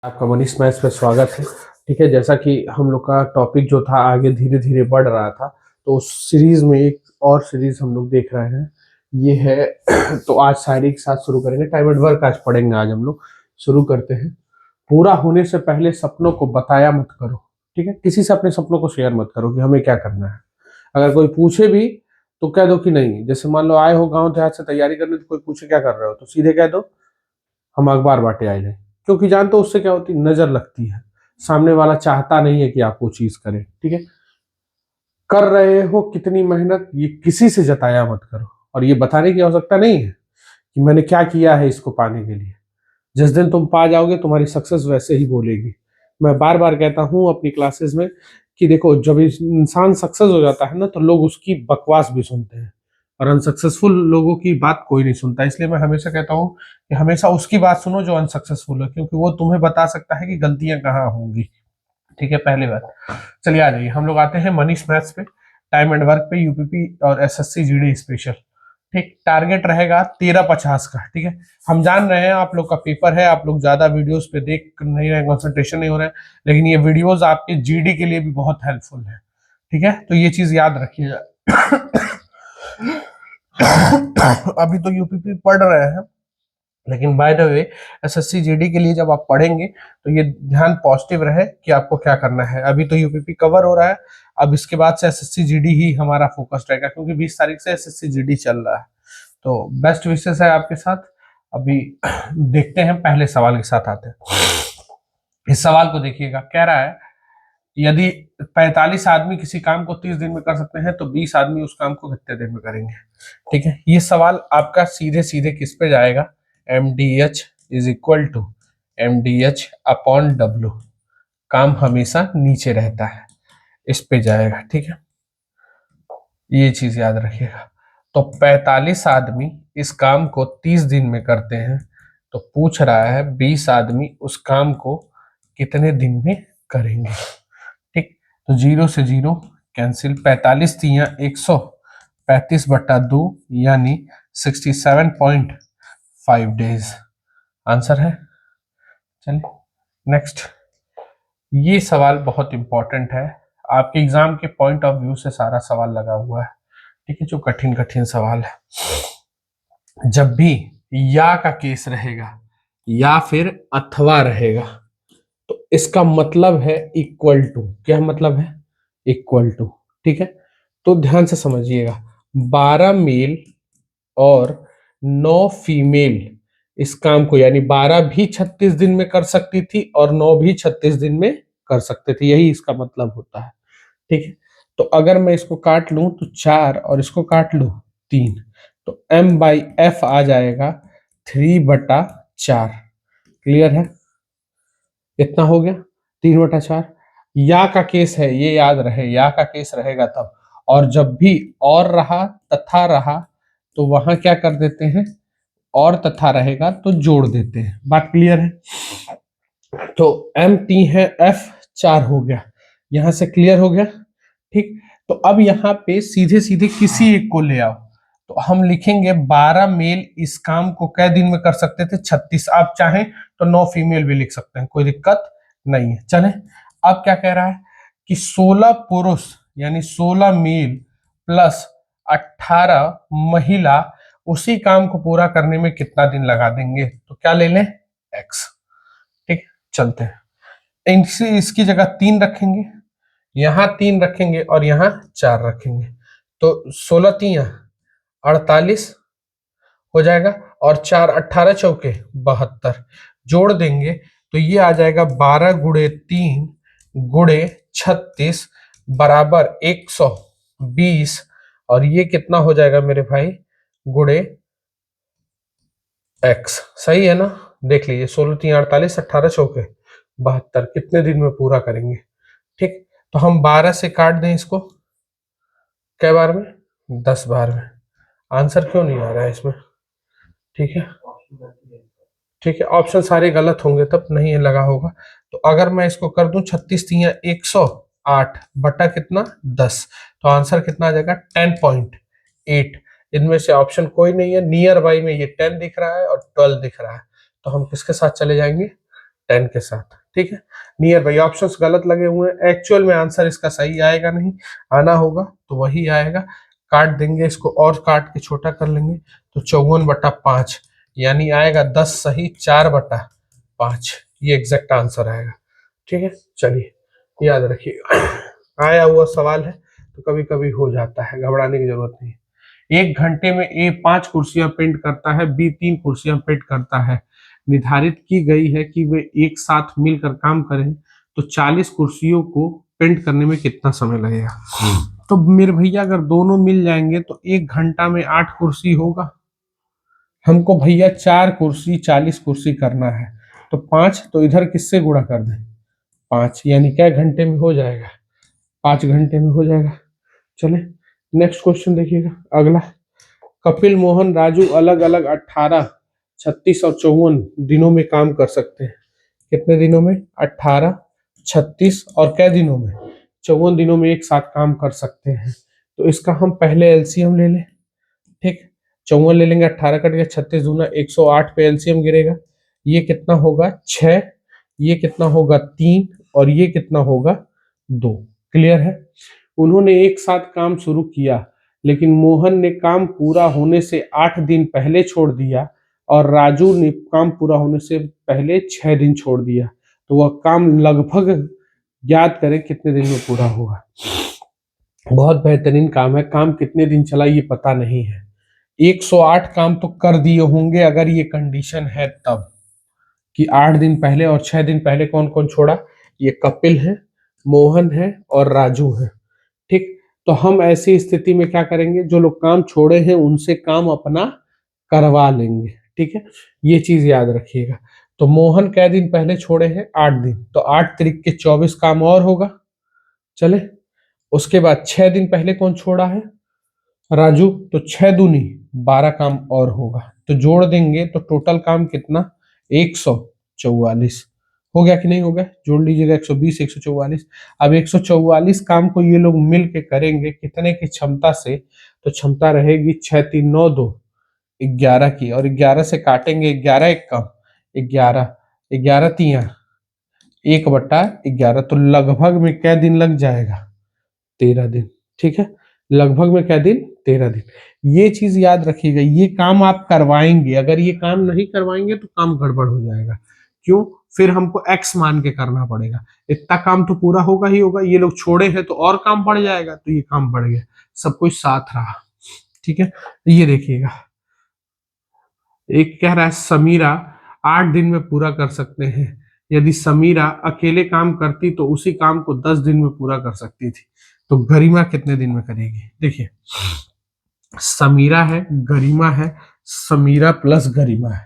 आपका मनीष मैथ्स पे स्वागत है। ठीक है, जैसा कि हम लोग का टॉपिक जो था आगे धीरे धीरे बढ़ रहा था, तो उस सीरीज में एक और सीरीज हम लोग देख रहे हैं। ये है तो आज शायरी के साथ शुरू करेंगे। टाइम एंड वर्क आज पढ़ेंगे। आज हम लोग शुरू करते हैं। पूरा होने से पहले सपनों को बताया मत करो। ठीक है, किसी से अपने सपनों को शेयर मत करो कि हमें क्या करना है। अगर कोई पूछे भी तो कह दो कि नहीं। जैसे मान लो आए हो गांव देहात से तैयारी करने, तो कोई पूछे क्या कर रहे हो तो सीधे कह दो हम अखबार बांटे आए हैं। क्योंकि जानते हो उससे क्या होती है, नजर लगती है। सामने वाला चाहता नहीं है कि आप वो चीज करें। ठीक है, कर रहे हो कितनी मेहनत ये किसी से जताया मत करो। और ये बताने की आवश्यकता नहीं है कि मैंने क्या किया है इसको पाने के लिए। जिस दिन तुम पा जाओगे तुम्हारी सक्सेस वैसे ही बोलेगी। मैं बार बार कहता हूं अपनी क्लासेस में कि देखो, जब इंसान सक्सेस हो जाता है ना, तो लोग उसकी बकवास भी सुनते हैं और अनसक्सेसफुल लोगों की बात कोई नहीं सुनता। इसलिए मैं हमेशा कहता हूं कि हमेशा उसकी बात सुनो जो अनसक्सेसफुल है, क्योंकि वो तुम्हें बता सकता है कि गलतियां कहाँ होंगी। ठीक है, पहली बात। चलिए आ जाइए, हम लोग आते हैं मनीष मैथ्स पे, टाइम एंड वर्क पे, यूपीपी और एसएससी जीडी स्पेशल। ठीक, टारगेट रहेगा 1350 का। ठीक है, हम जान रहे हैं आप लोग का पेपर है, आप लोग ज्यादा वीडियोस पे देख नहीं रहे, कंसंट्रेशन नहीं हो रहा है, लेकिन ये वीडियोस आपके जीडी के लिए भी बहुत हेल्पफुल है। ठीक है, तो ये चीज याद रखिएगा। अभी तो यूपीपी पढ़ रहे हैं, लेकिन by the way SSC GD के लिए जब आप पढ़ेंगे तो ये ध्यान पॉजिटिव रहे कि आपको क्या करना है। अभी तो यूपीपी कवर हो रहा है, अब इसके बाद से एसएससी जीडी ही हमारा फोकस रहेगा, क्योंकि 20 तारीख से एसएससी जीडी चल रहा है। तो बेस्ट विशेष है आपके साथ। अभी देखते हैं, पहले सवाल के साथ आते हैं। इस सवाल को देखिएगा, कह रहा है यदि 45 आदमी किसी काम को 30 दिन में कर सकते हैं तो 20 आदमी उस काम को कितने दिन में करेंगे। ठीक है, ये सवाल आपका सीधे सीधे किस पे जाएगा, M D H is equal to M D H upon W. काम हमेशा नीचे रहता है, इस पे जाएगा। ठीक है, ये चीज याद रखिएगा। तो 45 आदमी इस काम को 30 दिन में करते हैं, तो पूछ रहा है 20 आदमी उस काम को कितने दिन में करेंगे। ठीक, तो 0 से 0 कैंसिल, 45 तिया 100, 35/2 यानी 67.5 डेज आंसर है। चलिए नेक्स्ट। ये सवाल बहुत इंपॉर्टेंट है, आपके एग्जाम के पॉइंट ऑफ व्यू से सारा सवाल लगा हुआ है। ठीक है, जो कठिन कठिन सवाल है। जब भी या का केस रहेगा या फिर अथवा रहेगा, तो इसका मतलब है इक्वल टू। क्या मतलब है, इक्वल टू। ठीक है, तो ध्यान से समझिएगा, 12 मेल और 9 फीमेल इस काम को, यानी 12 भी 36 दिन में कर सकती थी और 9 भी 36 दिन में कर सकते थे, यही इसका मतलब होता है। ठीक है, तो अगर मैं इसको काट लूं तो 4 और इसको काट लूं 3, तो m/f आ जाएगा 3/4। क्लियर है, इतना हो गया, 3/4। या का केस है, ये याद रहे, या का केस रहेगा तब। और जब भी और रहा तथा रहा तो वहां क्या कर देते हैं, और तथा रहेगा तो जोड़ देते हैं। बात क्लियर है। तो m 3 है, f 4 हो गया, यहां से क्लियर हो गया। ठीक, तो अब यहाँ पे सीधे सीधे किसी एक को ले आओ, तो हम लिखेंगे 12 मेल इस काम को कै दिन में कर सकते थे, 36। आप चाहें तो 9 फीमेल भी लिख सकते हैं, कोई दिक्कत नहीं है। चले, अब क्या कह रहा है कि 16 पुरुष यानी 16 मेल प्लस 18 महिला उसी काम को पूरा करने में कितना दिन लगा देंगे, तो क्या ले लें, x। ठीक, चलते हैं, इसकी जगह 3 रखेंगे, यहां 3 रखेंगे और यहां 4 रखेंगे, तो 16 तिया 48 हो जाएगा, और 4 18 चौके 72 जोड़ देंगे तो ये आ जाएगा 12 गुणे 3 गुणे 36 बराबर 120। और ये कितना हो जाएगा मेरे भाई, गुणे x। सही है ना, देख लीजिए, 16 3 48, 18 चौके 72 कितने दिन में पूरा करेंगे। ठीक, तो हम 12 से काट दें इसको, कै बार में, 10 बार में। आंसर क्यों नहीं आ रहा है इसमें। ठीक है, ठीक है, ऑप्शन सारे गलत होंगे तब नहीं लगा होगा। तो अगर मैं इसको कर दूं 36 तिया 108 बटा कितना 10, तो आंसर कितना आ जाएगा 10.8। इनमें से ऑप्शन कोई नहीं है, नियर बाई में ये 10 दिख रहा है और 12 दिख रहा है, तो हम किसके साथ चले जाएंगे, 10 के साथ, ठीक है। नियर बाई ऑप्शंस गलत लगे हुए हैं, एक्चुअल में आंसर इसका सही आएगा नहीं, आना होगा तो वही आएगा। काट देंगे इसको और काट के छोटा कर लेंगे तो 54/5 यानी आएगा 10 सही 4/5, ये एग्जैक्ट आंसर आएगा, ठीक है। चलिए याद रखिएगा, आया हुआ सवाल है तो कभी कभी हो जाता है, घबराने की जरूरत नहीं। 1 घंटे में ए 5 कुर्सियां पेंट करता है, बी 3 कुर्सियां पेंट करता है। निर्धारित की गई है कि वे एक साथ मिलकर काम करें तो 40 कुर्सियों को पेंट करने में कितना समय लगेगा। तो मेरे भैया अगर दोनों मिल जाएंगे तो 1 घंटा में 8 कुर्सी होगा। हमको भैया 4 कुर्सी 40 कुर्सी करना है, तो 5 तो इधर किससे गुणा कर दें, 5 यानी क्या घंटे में हो जाएगा, 5 घंटे में हो जाएगा। चले नेक्स्ट क्वेश्चन देखिएगा अगला। कपिल मोहन राजू अलग अलग 18, 36 और 54 दिनों में काम कर सकते हैं। कितने दिनों में, 18, 36 और कै दिनों में, 54 दिनों में एक साथ काम कर सकते हैं। तो इसका हम पहले एलसीएम ले लें, ठीक। 54 ले लेंगे, 18 कट गया, 36 दूना 108 पे एलसीएम गिरेगा। ये कितना होगा 6, ये कितना होगा 3 और ये कितना होगा 2। क्लियर है। उन्होंने एक साथ काम शुरू किया लेकिन मोहन ने काम पूरा होने से 8 दिन पहले छोड़ दिया और राजू ने काम पूरा होने से पहले 6 दिन छोड़ दिया। तो वह काम लगभग याद करें कितने दिन में पूरा होगा। बहुत बेहतरीन काम है, काम कितने दिन चला ये पता नहीं है। 108 काम तो कर दिए होंगे अगर ये कंडीशन है तब, कि 8 दिन पहले और 6 दिन पहले कौन कौन छोड़ा, ये कपिल है, मोहन है और राजू है, ठीक। तो हम ऐसी स्थिति में क्या करेंगे, जो लोग काम छोड़े हैं उनसे काम अपना करवा लेंगे, ठीक है। ये चीज याद रखिएगा। तो मोहन कै दिन पहले छोड़े हैं, 8 दिन, तो 8 तरीक के 24 काम और होगा। चले उसके बाद 6 दिन पहले कौन छोड़ा है, राजू, तो 6 दूनी 12 काम और होगा। तो जोड़ देंगे तो टोटल काम कितना, 144 हो गया कि नहीं हो गया, जोड़ लीजिएगा 120 144। अब 144 काम को ये लोग मिल के करेंगे कितने की क्षमता से, तो क्षमता रहेगी 6 3 9 2 11 की, और 11 से काटेंगे 11 एक कम 11, 11 तिया 1/11, तो लगभग में क्या दिन लग जाएगा, 13 दिन, ठीक है। लगभग में क्या दिन, 13 दिन। ये चीज याद रखिएगा, ये काम आप करवाएंगे, अगर ये काम नहीं करवाएंगे तो काम गड़बड़ हो जाएगा। क्यों, फिर हमको एक्स मान के करना पड़ेगा। इतना काम तो पूरा होगा ही होगा, ये लोग छोड़े हैं तो और काम बढ़ जाएगा, तो ये काम बढ़ गया, सब कुछ साथ रहा, ठीक है। ये देखिएगा, एक कह रहा है समीरा 8 दिन में पूरा कर सकते हैं। यदि समीरा अकेले काम करती तो उसी काम को 10 दिन में पूरा कर सकती थी। तो गरिमा कितने दिन में करेगी, देखिए समीरा है, गरिमा है, समीरा प्लस गरिमा है,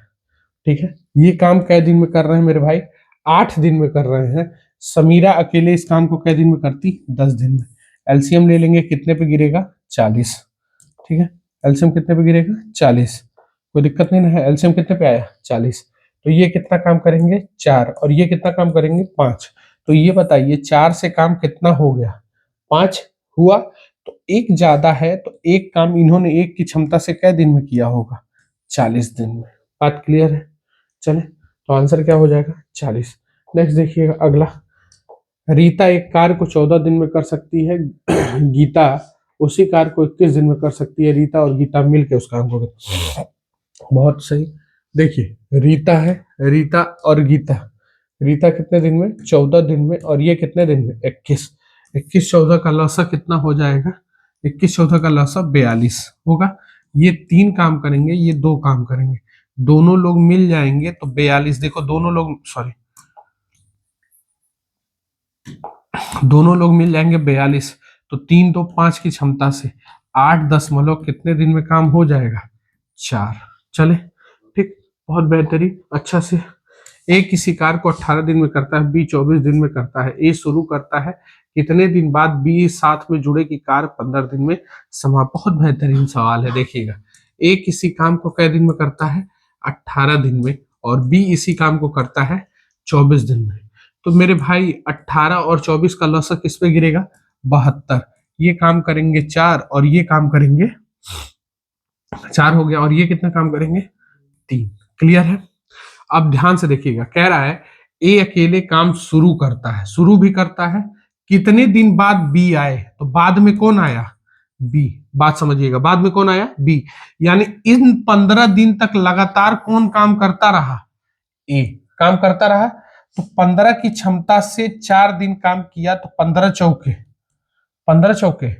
ठीक है। ये काम कै दिन में कर रहे हैं मेरे भाई, 8 दिन में कर रहे हैं। समीरा अकेले इस काम को कै दिन में करती, 10 दिन में। एलसीएम ले लेंगे, कितने पे गिरेगा, 40, ठीक है। एलसीएम कितने पे गिरेगा, 40, कोई दिक्कत नहीं ना है। एलसीएम कितने पे आया, 40। तो ये कितना काम करेंगे, 4, और ये कितना काम करेंगे, 5। तो ये बताइए 4 से काम कितना हो गया, 5 हुआ। तो एक ज्यादा है, तो एक काम इन्होंने एक की क्षमता से कै दिन में किया होगा, 40 दिन में। बात क्लियर है। चले तो आंसर क्या हो जाएगा, 40। नेक्स्ट देखिएगा अगला। रीता एक कार्य को 14 दिन में कर सकती है, गीता उसी कार्य को 21 दिन में कर सकती है। रीता और गीता मिलकर उस काम को, बहुत सही। देखिए रीता है, रीता और गीता, रीता कितने दिन में, 14 दिन में, और ये कितने दिन में, 21। 21 14 का लौसा कितना हो जाएगा, 21 14 का लौसा 42 होगा। ये 3 काम करेंगे, ये 2 काम करेंगे, दोनों लोग मिल जाएंगे तो 42। देखो दोनों लोग, सॉरी, दोनों लोग मिल जाएंगे 42, तो 3 2 5 की क्षमता से 8 दशमलव कितने दिन में काम हो जाएगा, 4। चले ठीक, बहुत बेहतरीन, अच्छा से। ए किसी कार्य को 18 दिन में करता है, बी 24 दिन में करता है। ए शुरू करता है कितने दिन बाद, बी साथ में जुड़े की कार्य 15 दिन में समा। बहुत बेहतरीन सवाल है, देखिएगा। ए किसी काम को कै दिन में करता है, 18 दिन में, और बी इसी काम को करता है 24 दिन में। तो मेरे भाई 18 और 24 का लौसक किस पे गिरेगा, 72। ये काम करेंगे 4 और ये काम करेंगे 4 हो गया, और ये कितना काम करेंगे, 3। क्लियर है। अब ध्यान से देखिएगा, कह रहा है ए अकेले काम शुरू करता है, शुरू भी करता है। कितने दिन बाद बी आए, तो बाद में कौन आया, बी। बात समझिएगा, बाद में कौन आया, बी। यानी इन 15 दिन तक लगातार कौन काम करता रहा, ए काम करता रहा। तो 15 की क्षमता से 4 दिन काम किया तो 15 चौके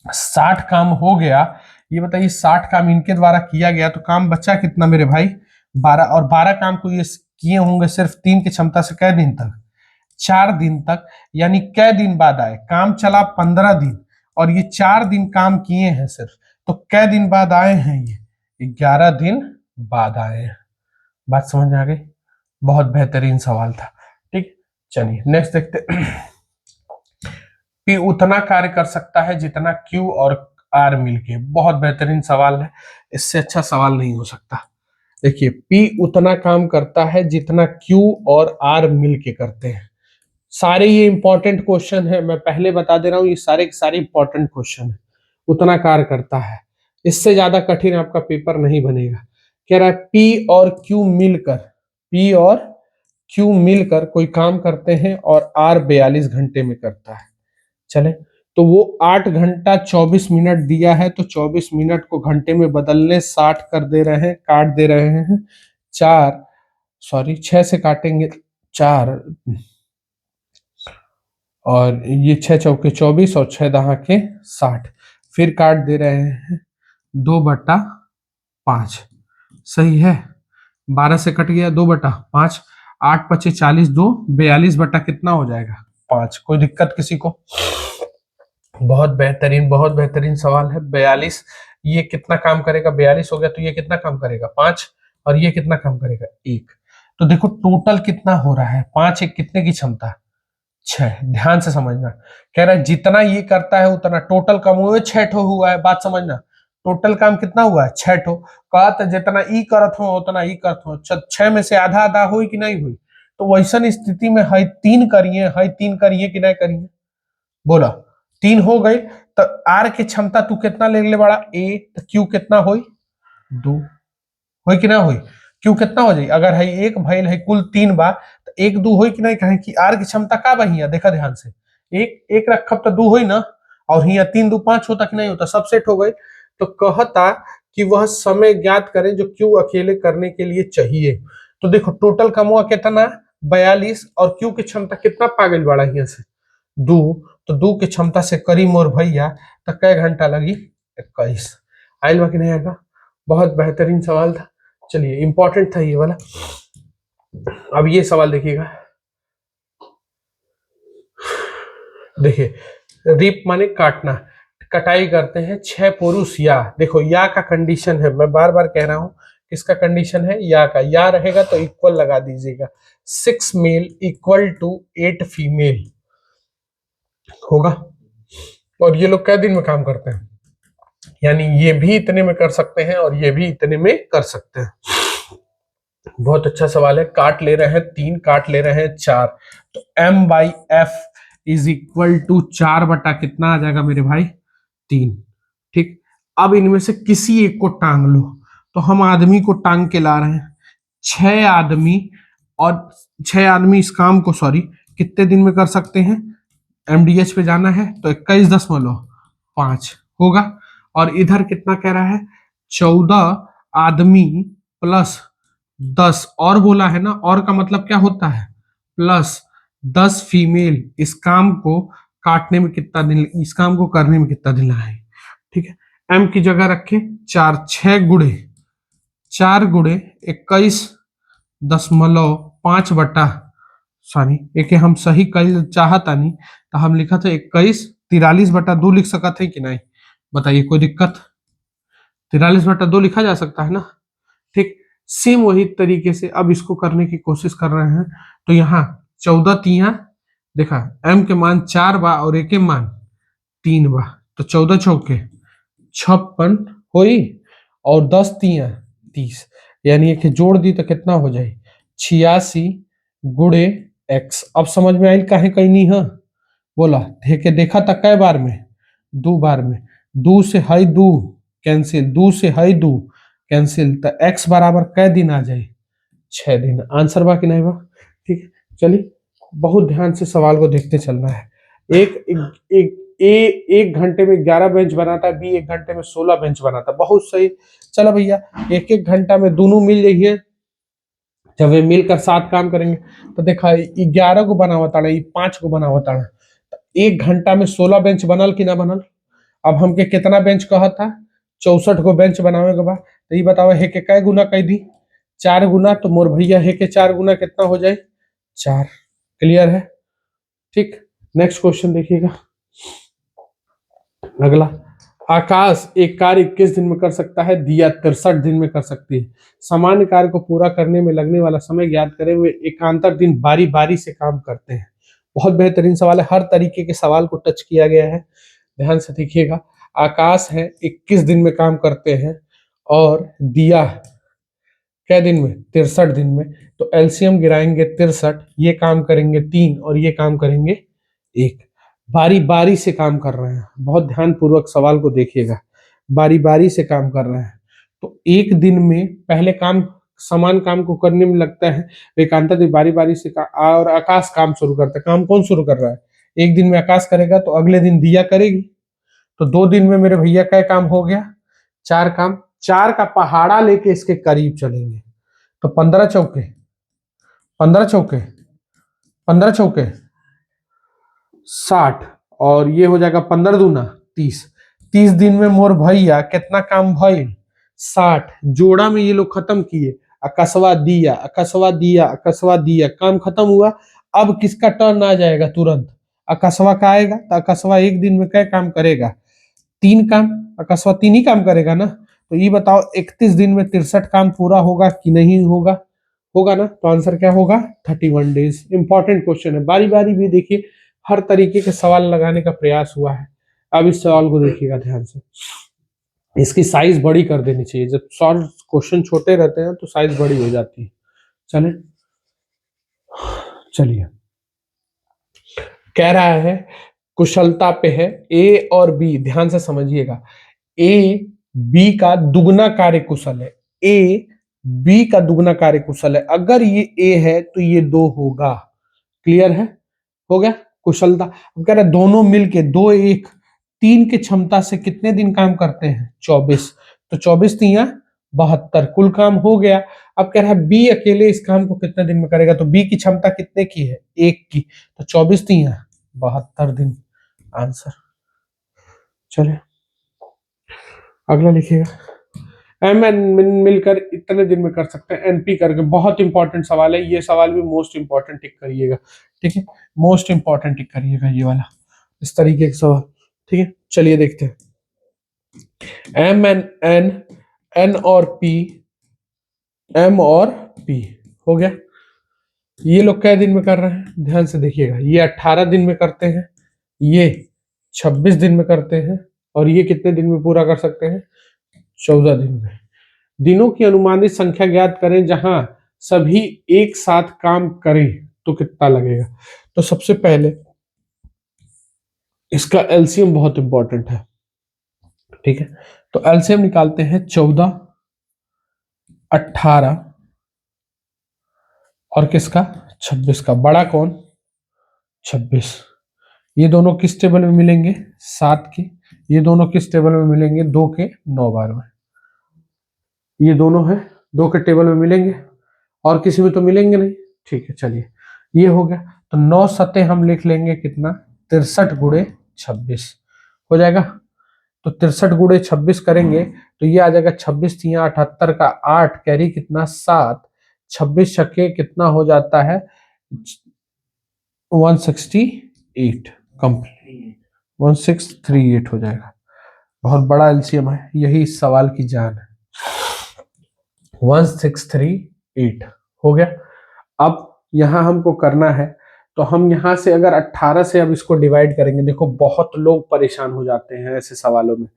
60 काम हो गया। ये बताइए 60 काम इनके द्वारा किया गया तो काम बचा कितना मेरे भाई, 12। और 12 काम को ये किए होंगे सिर्फ 3 की क्षमता से, कै दिन तक, 4 दिन तक। यानी कै दिन बाद आए, काम चला 15 दिन और ये 4 दिन काम किए हैं सिर्फ, तो कै दिन बाद आए हैं, ये 11 दिन बाद आए हैं। बात समझ में आ गई, बहुत बेहतरीन सवाल था। ठीक, चलिए नेक्स्ट देखते। पी उतना कार्य कर सकता है जितना क्यू और आर मिलके। बहुत बेहतरीन सवाल है, इससे अच्छा सवाल नहीं हो सकता। देखिए पी उतना काम करता है जितना क्यू और आर मिलके करते हैं। सारे ये इंपॉर्टेंट क्वेश्चन है, मैं पहले बता दे रहा हूं, ये सारे के सारे इंपॉर्टेंट क्वेश्चन है। उतना कार्य करता है, इससे ज्यादा कठिन आपका पेपर नहीं बनेगा। कह रहा है पी और क्यू मिलकर, पी और क्यू मिलकर कोई काम करते हैं और आर 42 घंटे में करता है। चले, तो वो 8 घंटा 24 मिनट दिया है, तो 24 मिनट को घंटे में बदलने 60 कर दे रहे हैं, काट दे रहे हैं 4, सॉरी 6 से काटेंगे 4, और ये 6 चौके 24 और 6 दहा के 60, फिर काट दे रहे हैं 2/5। सही है, 12 से कट गया 2/5, 8 पचे 40, 2 42 बटा कितना हो जाएगा, 5। कोई दिक्कत किसी को? बहुत बेहतरीन सवाल है। 42 ये कितना काम करेगा, 42 हो गया तो ये कितना काम करेगा, 5, और ये कितना काम करेगा, 1। तो देखो टोटल कितना हो रहा है, 5 एक कितने की क्षमता, 6। ध्यान से समझना, कह रहा है जितना ये करता है उतना टोटल काम हुआ है, 6 ठो हुआ है। बात समझना, टोटल काम कितना हुआ है, 6 ठो। कहा तो जितना ई करत हो उतना ई करत हो, 6 में से आधा आधा हुई कि नहीं हुई, तो वैसन स्थिति में है 3 करिए, है 3 करिए कि नहीं करिए, बोला 3 हो गई। तो आर की क्षमता तू कितना ले ले बड़ा, ए, तो क्यू कितना होई, 2 होई कि ना होई, क्यू कितना हो जाई, अगर है 1 भइल है कुल 3 बार, तो 1 2 होई कि नहीं, कहे कि आर की क्षमता का बहिया, देखा ध्यान से, 1 रखब तो 2 होई ना, और हिया 3 2 5 होता कि नहीं होता, सब सेट हो गई। तो कहता कि वह समय ज्ञात करें जो क्यू अकेले करने के लिए चाहिए। तो देखो टोटल कमुआ कितना, 42, और क्यू की क्षमता कितना पागल बड़ा हिया से, 2, तो 2 की क्षमता से करी मोर भैया, तो कै घंटा लगी, 21। आयल बा कि नहीं आएगा? बहुत बेहतरीन सवाल था। चलिए इंपॉर्टेंट था ये वाला। अब ये सवाल देखिएगा, देखिए रिप माने काटना, कटाई करते हैं 6 पुरुष या, देखो या का कंडीशन है, मैं बार बार कह रहा हूं किसका कंडीशन है, या का। या रहेगा तो इक्वल लगा दीजिएगा, 6 मेल इक्वल टू 8 फीमेल होगा। और ये लोग कै दिन में काम करते हैं, यानी ये भी इतने में कर सकते हैं और ये भी इतने में कर सकते हैं। बहुत अच्छा सवाल है। काट ले रहे हैं 3, काट ले रहे हैं 4, तो M/F इज इक्वल टू 4 बटा कितना आ जाएगा मेरे भाई, 3। ठीक, अब इनमें से किसी एक को टांग लो, तो हम आदमी को टांग के ला रहे हैं, 6 आदमी, और 6 आदमी इस काम को, सॉरी, कितने दिन में कर सकते हैं, MDH पे जाना है तो 21.5 होगा। और इधर कितना कह रहा है, 14 आदमी प्लस 10, और बोला है ना, और का मतलब क्या होता है, प्लस 10 फीमेल इस काम को काटने में कितना दिन, इस काम को करने में कितना दिन लगाए। ठीक है, M की जगह रखे 4, 6 गुणे 4 गुणे 21.5 बटा, सॉरी एक हम सही कल चाहता नहीं, तो हम लिखा था 43/2 लिख सका थे कि नहीं, बताइए कोई दिक्कत? 43/2 लिखा जा सकता है ना। ठीक, सेम वही तरीके से अब इसको करने की कोशिश कर रहे हैं। तो यहाँ 14 तिया, देखा M के मान 4 बा और एक के मान 3 बा, तो 14 चौके 56 हुई, और 10 तिया 30, यानी एक जोड़ दी तो कितना हो जाए, 86 गुणे x। अब समझ में आई काहे कहीं नहीं है, बोला देखे देखा था कै बार में, 2 बार में, 2 से है 2 कैंसिल, 2 से है 2 कैंसिल, तो x बराबर कै दिन आ जाए, 6 दिन। आंसर बा कि नहीं बा? ठीक है, चलिए बहुत ध्यान से सवाल को देखते चलना है। एक घंटे में 11 बेंच बनाता है, बी एक घंटे में 16 बेंच बनाता है। बहुत सही। चलो भैया, एक एक घंटा में दोनों मिल जाइए, जब वे मिलकर 7 काम करेंगे तो देखा 11 को बना होता है, 5 को बना होता है, तो एक घंटा में 16 बेंच बनल कि ना बनल। अब हमके कितना बेंच कहा था, 64 को बेंच बनावे के बाद, तो ये बताओ हे के कै गुना कह दी, 4 गुना। तो मोर भैया हे के 4 गुना कितना हो जाए, 4। क्लियर है, ठीक। नेक्स्ट क्वेश्चन देखिएगा अगला। आकाश एक कार्य 21 दिन में कर सकता है, दिया 63 दिन में कर सकती है। सामान्य कार्य को पूरा करने में लगने वाला समय ज्ञात करें, वे एकांतर दिन बारी बारी से काम करते हैं। बहुत बेहतरीन सवाल है, हर तरीके के सवाल को टच किया गया है, ध्यान से देखिएगा। आकाश है 21 दिन में काम करते हैं, और दिया क्या दिन में, 63 दिन में। तो एलसीएम गिराएंगे 63, ये काम करेंगे 3 और ये काम करेंगे 1। बारी बारी से काम कर रहे हैं, बहुत ध्यान पूर्वक सवाल को देखिएगा, बारी बारी से काम कर रहे हैं। तो एक दिन में पहले काम, समान काम को करने में लगता है एकांतर बारी बारी से और आकाश काम शुरू करता है। काम कौन शुरू कर रहा है, एक दिन में आकाश करेगा तो अगले दिन दिया करेगी। तो 2 दिन में मेरे भैया का काम हो गया, 4 काम। 4 का पहाड़ा लेके इसके करीब चलेंगे, तो 15 चौके 15 चौके 15 चौके 60, और ये हो जाएगा 15 दूना 30। 30 दिन में मोर भैया कितना काम भइल, 60। जोड़ा में ये लोग खत्म किए, अकस्वा दिया अकस्वा दिया अकस्वा दिया, काम खत्म हुआ। अब किसका टर्न आ जाएगा, तुरंत अकस्वा का आएगा। तो अकस्वा एक दिन में क्या काम करेगा, 3 काम। अकस्वा 3 ही काम करेगा ना। तो ये बताओ 31 दिन में 63 काम पूरा होगा कि नहीं होगा, होगा ना। तो आंसर क्या होगा, 31 डेज। इंपॉर्टेंट क्वेश्चन है, बारी बारी भी देखिए, हर तरीके के सवाल लगाने का प्रयास हुआ है। अब इस सवाल को देखिएगा ध्यान से, इसकी साइज बड़ी कर देनी चाहिए, जब सॉल्व क्वेश्चन छोटे रहते हैं तो साइज बड़ी हो जाती है। चले चलिए, कह रहा है कुशलता पे है, ए और बी, ध्यान से समझिएगा। ए बी का दुगना कार्य कुशल है, ए बी का दुगना कार्य कुशल है। अगर ये ए है तो ये 2 होगा। क्लियर है, हो गया कुशलता। अब कह रहा है दोनों मिलके 2 1 3 की क्षमता से कितने दिन काम करते हैं, 24। तो 24 तिया 72, कुल काम हो गया। अब कह रहा है बी अकेले इस काम को कितने दिन में करेगा, तो बी की क्षमता कितने की है, 1 की। तो 24 तिया 72 दिन, आंसर। चले अगला लिखिएगा। एम एन मिलकर इतने दिन में कर सकते हैं, एनपी करके। बहुत इंपॉर्टेंट सवाल है, ये सवाल भी मोस्ट इंपॉर्टेंट टिक करिएगा, ठीक है, मोस्ट इंपॉर्टेंट टिक करिएगा ये वाला, इस तरीके का सवाल, ठीक है। चलिए देखते हैं, एम एन एन, एन और पी, एम और पी, हो गया। ये लोग कै दिन में कर रहे हैं, ध्यान से देखिएगा। ये 18 दिन में करते हैं, ये 26 दिन में करते हैं, और ये कितने दिन में पूरा कर सकते हैं, 14 दिन में। दिनों की अनुमानित संख्या ज्ञात करें जहां सभी एक साथ काम करें तो कितना लगेगा। तो सबसे पहले इसका एलसीएम बहुत इंपॉर्टेंट है, ठीक है। तो एलसीएम निकालते हैं, 14 18 और किसका, 26 का। बड़ा कौन, 26। ये दोनों किस टेबल में मिलेंगे, 7 के। ये दोनों किस टेबल में मिलेंगे, 2 के 9 बार में। ये दोनों है 2 के टेबल में मिलेंगे, और किसी में तो मिलेंगे नहीं, ठीक है। चलिए ये हो गया, तो 9 सतह हम लिख लेंगे कितना, 63 गुणे 26 हो जाएगा। तो 63 गुणे 26 करेंगे तो ये आ जाएगा 26 तिया 78 का 8 कैरी कितना 7, 26 छक्के कितना हो जाता है 168, कंप्लीट 1638 हो जाएगा। बहुत बड़ा एलसीएम है, यही इस सवाल की जान है। 1638 हो गया। अब यहां हमको करना है, तो हम यहां से अगर 18 से अब इसको डिवाइड करेंगे, देखो बहुत लोग परेशान हो जाते हैं ऐसे सवालों में।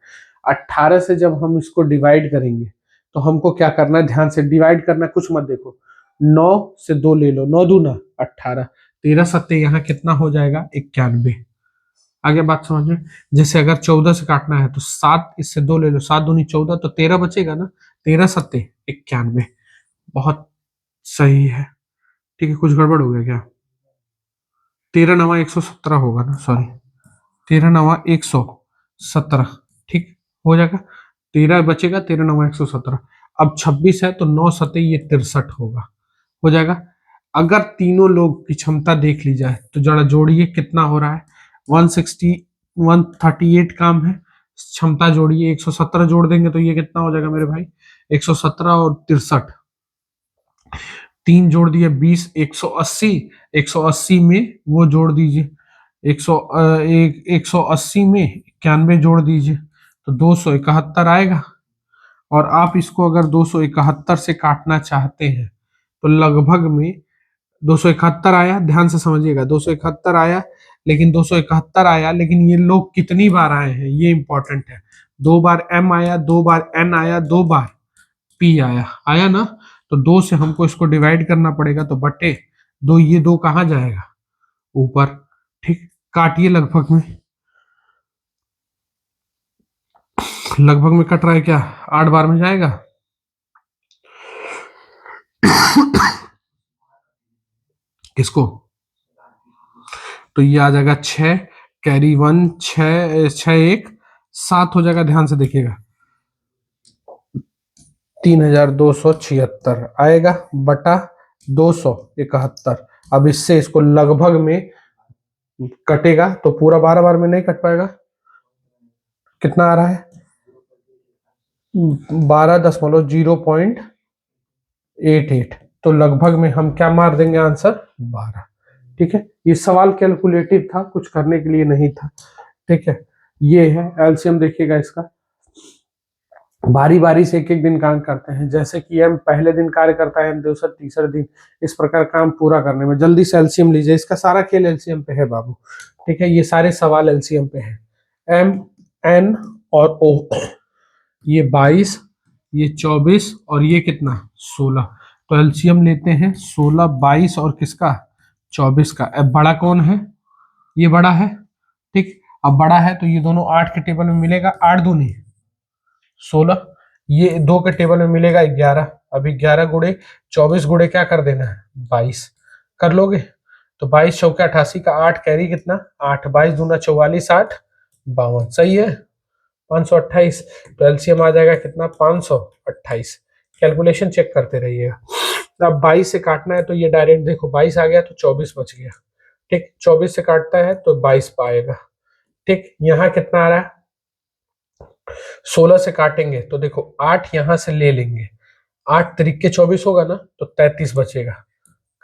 18 से जब हम इसको डिवाइड करेंगे तो हमको क्या करना है, ध्यान से डिवाइड करना, कुछ मत देखो। 9 से 2 ले लो, 9 दूना 18, 13 सत्ते यहाँ कितना हो जाएगा 91। आगे बात समझ में, जैसे अगर 14 से काटना है तो 7 इससे 2 ले लो, 7 दूनी 14, तो 13 बचेगा ना, 13 सत्ते 91। बहुत सही है, ठीक है, कुछ गड़बड़ हो गया क्या? 13 9 117 होगा ना, सॉरी, 13 9 117, ठीक हो जाएगा। 13 बचेगा, 13 9 117। अब 26 है तो 9 7 ये 63 होगा, हो जाएगा। अगर तीनों लोग की क्षमता देख ली जाए तो जरा जोड़िए कितना हो रहा है। 160 138 काम है, क्षमता जोड़िए, 117 जोड़ देंगे तो ये कितना हो जाएगा मेरे भाई, 117 और 63, तीन जोड़ दिए 20, 180, 180 में वो जोड़ दीजिए, 180 में 91 जोड़ दीजिए तो 271 आएगा। और आप इसको अगर 271 से काटना चाहते हैं तो लगभग में 271 आया, ध्यान से समझिएगा, 271 आया, लेकिन 271 आया, लेकिन ये लोग कितनी बार आए हैं ये इंपॉर्टेंट है। 2 बार m आया, 2 बार n आया, 2 बार p आया, आया ना। तो 2 से हमको इसको डिवाइड करना पड़ेगा, तो बटे 2, ये 2 कहाँ जाएगा, ऊपर, ठीक। काटिए, लगभग में कट रहा है क्या, 8 बार में जाएगा। किसको, तो ये आ जाएगा 6, कैरी 1, 6 6 1 7 हो जाएगा, ध्यान से देखिएगा, 3276 आएगा, बटा 271। अब इससे इसको लगभग में कटेगा तो पूरा 12 बार में नहीं कट पाएगा, कितना आ रहा है, 12.08, तो लगभग में हम क्या मार देंगे आंसर, 12। ठीक है, ये सवाल कैलकुलेटिव था, कुछ करने के लिए नहीं था। ठीक है, ये है एलसीएम, देखिएगा इसका, बारी बारी से एक एक दिन काम करते हैं, जैसे कि हम पहले दिन कार्य करता है, दूसरा तीसरे दिन, इस प्रकार काम पूरा करने में। जल्दी से एलसीएम लीजिए, इसका सारा खेल एलसीएम पे है बाबू। ठीक है, ये सारे सवाल एलसीएम पे है। एम, एन और ओ, ये 22, ये 24 और ये कितना 16, तो एलसीएम लेते हैं 16, 22 और किसका 24 का। अब बड़ा कौन है, ये बड़ा है, ठीक। अब बड़ा है तो ये दोनों 8 के टेबल में मिलेगा, 8 दूनी 16, ये 2 के टेबल में मिलेगा 11। अभी 11 गुड़े 24 गुड़े क्या कर देना है, 22 कर लोगे, तो 22 चौके 88 का 8 कैरी कितना 8, 22 दूना 44, 8 52, सही है, 528। तो एलसीएम आ जाएगा कितना, 528। कैलकुलेशन चेक करते रहिएगा। अब 22 से काटना है तो ये डायरेक्ट देखो, 22 आ गया तो 24 बच गया, ठीक। 24 से काटता है तो 22 पाएगा, ठीक। यहाँ कितना आ रहा है, 16 से काटेंगे तो देखो 8 यहां से ले लेंगे, 8 तरीके 24 होगा ना, तो 33 बचेगा,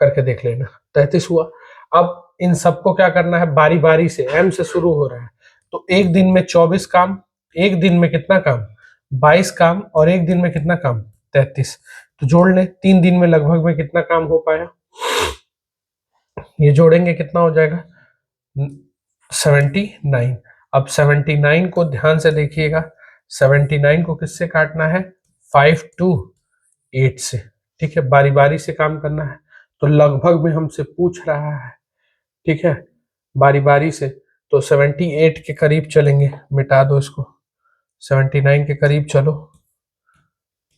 करके देख लेना, 33 हुआ। अब इन सबको क्या करना है, बारी बारी से, एम से शुरू हो रहा है, तो एक दिन में 24 काम, एक दिन में कितना काम, 22 काम, और एक दिन में कितना काम, 33, तो जोड़ ले, 3 दिन में लगभग में कितना काम हो पाया, ये जोड़ेंगे कितना हो जाएगा, 79। अब 79 को ध्यान से देखिएगा, 79 को किससे काटना है, 5 to 8 से, ठीक है, बारी बारी से काम करना है। तो लगभग में हमसे पूछ रहा है, ठीक है, बारी बारी से, तो 78 के करीब चलेंगे, मिटा दो इसको, 79 के करीब चलो,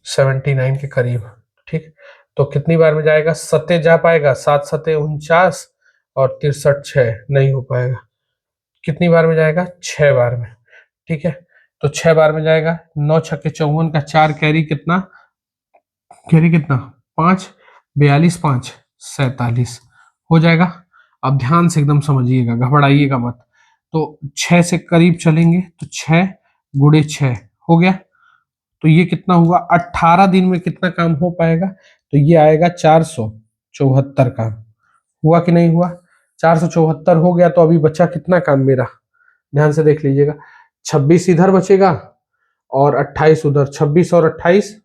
79 के करीब, ठीक। तो कितनी बार में जाएगा, सत्ते जा पाएगा, 7 सत्ते 49 और 63 6 नहीं हो पाएगा, कितनी बार में जाएगा, 6 बार में, ठीक है। तो 6 बार में जाएगा, 9 छक्के 54 का 4 कैरी कितना, कैरी कितना 5, 42 5 47 हो जाएगा। अब ध्यान से एकदम समझिएगा, घबराइएगा मत। तो 6 से करीब चलेंगे तो 6 गुड़े 6 हो गया, तो ये कितना हुआ, 18 दिन में कितना काम हो पाएगा, तो ये आएगा 474 काम, हुआ कि नहीं हुआ, 474 हो गया। तो अभी बचा कितना काम मेरा, ध्यान से देख लीजिएगा, 26 इधर बचेगा और 28 उधर, 26 और 28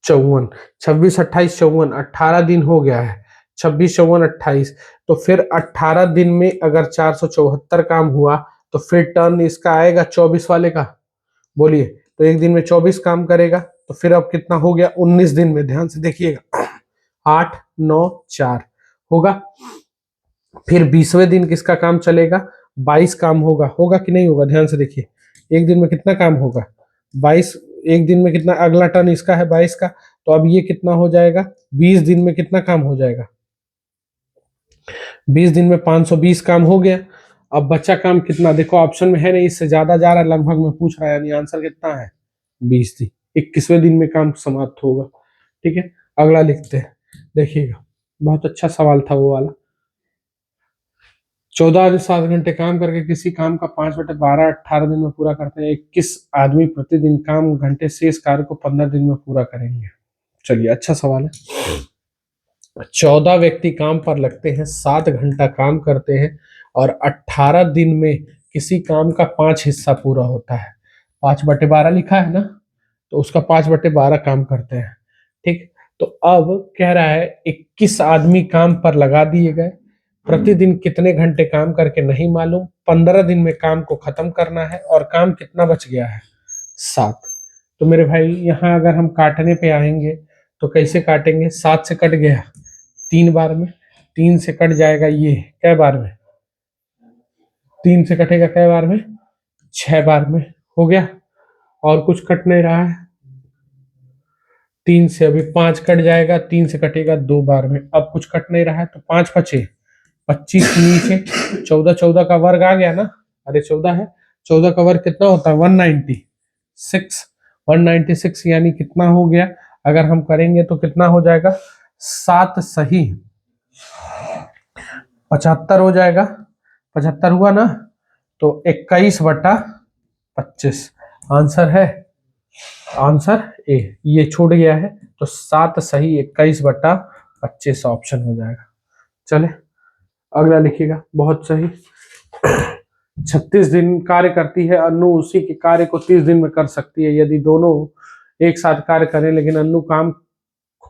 54, 26 28 54, 18 दिन हो गया है, 26 54 28। तो फिर 18 दिन में अगर 474 काम हुआ तो फिर टर्न इसका आएगा 24 वाले का, बोलिए, तो एक दिन में 24 काम करेगा, तो फिर अब कितना हो गया, 19 दिन में, ध्यान से देखिएगा, 8 9 4 होगा। फिर 20वें दिन किसका काम चलेगा, 22 काम होगा, होगा कि नहीं होगा, ध्यान से देखिए, एक दिन में कितना काम होगा, 22, एक दिन में कितना, अगला टर्न इसका है 22 का, तो अब ये कितना हो जाएगा, 20 दिन में कितना काम हो जाएगा, 20 दिन में 520 काम हो गया। अब बच्चा काम कितना, देखो ऑप्शन में है नहीं, इससे ज्यादा जा रहा है, लगभग में पूछ रहा है, यानी आंसर कितना है 20 दिन। 21वें दिन में काम समाप्त होगा। ठीक है, अगला लिखते हैं, देखिएगा बहुत अच्छा सवाल था वो वाला। 14 7 घंटे काम करके किसी काम का 5/12 18 दिन में पूरा करते हैं। 21 आदमी प्रतिदिन काम घंटे से इस कार्य को 15 दिन में पूरा करेंगे। चलिए, अच्छा सवाल है। 14 व्यक्ति काम पर लगते हैं, 7 घंटा काम करते हैं और 18 दिन में किसी काम का 5 हिस्सा पूरा होता है। 5/12 लिखा है ना, तो उसका 5/12 काम करते हैं। ठीक, तो अब कह रहा है 21 आदमी काम पर लगा दिए गए, प्रतिदिन कितने घंटे काम करके नहीं मालूम, 15 दिन में काम को खत्म करना है और काम कितना बच गया है 7। तो मेरे भाई यहाँ अगर हम काटने पे आएंगे तो कैसे काटेंगे, 7 से कट गया 3 बार में, 3 से कट जाएगा ये कै बार में, 3 से कटेगा कै बार में, 6 बार में, हो गया। और कुछ कट नहीं रहा है, 3 से अभी 5 कट जाएगा, 3 से कटेगा 2 बार में, अब कुछ कट नहीं रहा है तो 5 बचे 25 नीचे, 14 14 का वर्ग आ गया ना, अरे 14 है, 14 का वर्ग कितना होता है 196, 196 यानी कितना हो गया, अगर हम करेंगे तो कितना हो जाएगा, 7 सही 75 हो जाएगा, 75 हुआ ना, तो 21/25 आंसर है, आंसर ए, ये छूट गया है, तो 7 सही 21/25 ऑप्शन हो जाएगा। चले अगला लिखिएगा, बहुत सही। 36 दिन कार्य करती है अन्नू, उसी के कार्य को 30 दिन में कर सकती है। यदि दोनों एक साथ कार्य करें लेकिन अन्नू काम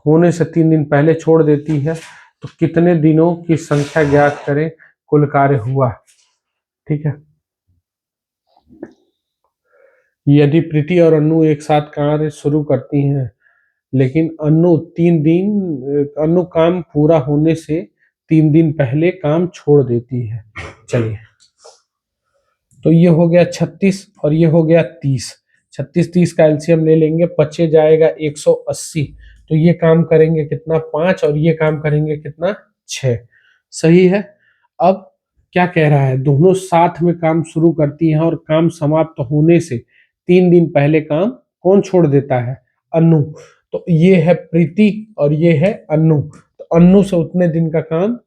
होने से 3 दिन पहले छोड़ देती है, तो कितने दिनों की संख्या ज्ञात करें कुल कार्य हुआ। ठीक है, यदि प्रीति और अन्नू एक साथ कार्य शुरू करती हैं लेकिन अन्नू काम पूरा होने से 3 दिन पहले काम छोड़ देती है। चलिए, तो ये हो गया 36 और ये हो गया 30, 36 30 का एलसीएम ले लेंगे, बचे जाएगा 180, तो ये काम करेंगे कितना 5 और ये काम करेंगे कितना 6, सही है। अब क्या कह रहा है, दोनों साथ में काम शुरू करती हैं और काम समाप्त होने से 3 दिन पहले काम कौन छोड़ देता है, अन्नू। तो ये है प्रीति और ये है अन्नू, तो अन्नू से उतने दिन का काम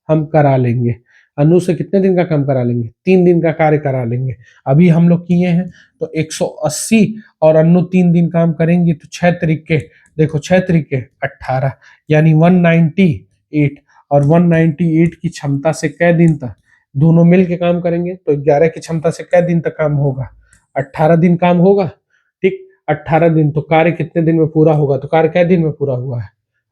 हम करा लेंगे, अन्नू से कितने दिन का काम करा लेंगे, 3 दिन का कार्य करा लेंगे। अभी हम लोग किए हैं तो 180 और अन्नू 3 दिन काम करेंगे, तो 6 तरीके, देखो 6 तरीके 18 यानी 198, और 198 की क्षमता से कै दिन तक दोनों मिल के काम करेंगे, तो 11 की क्षमता से कै दिन तक काम होगा, 18 दिन काम होगा। ठीक, 18 दिन, तो कार्य कितने दिन में पूरा होगा, तो कार्य कै दिन में पूरा हुआ है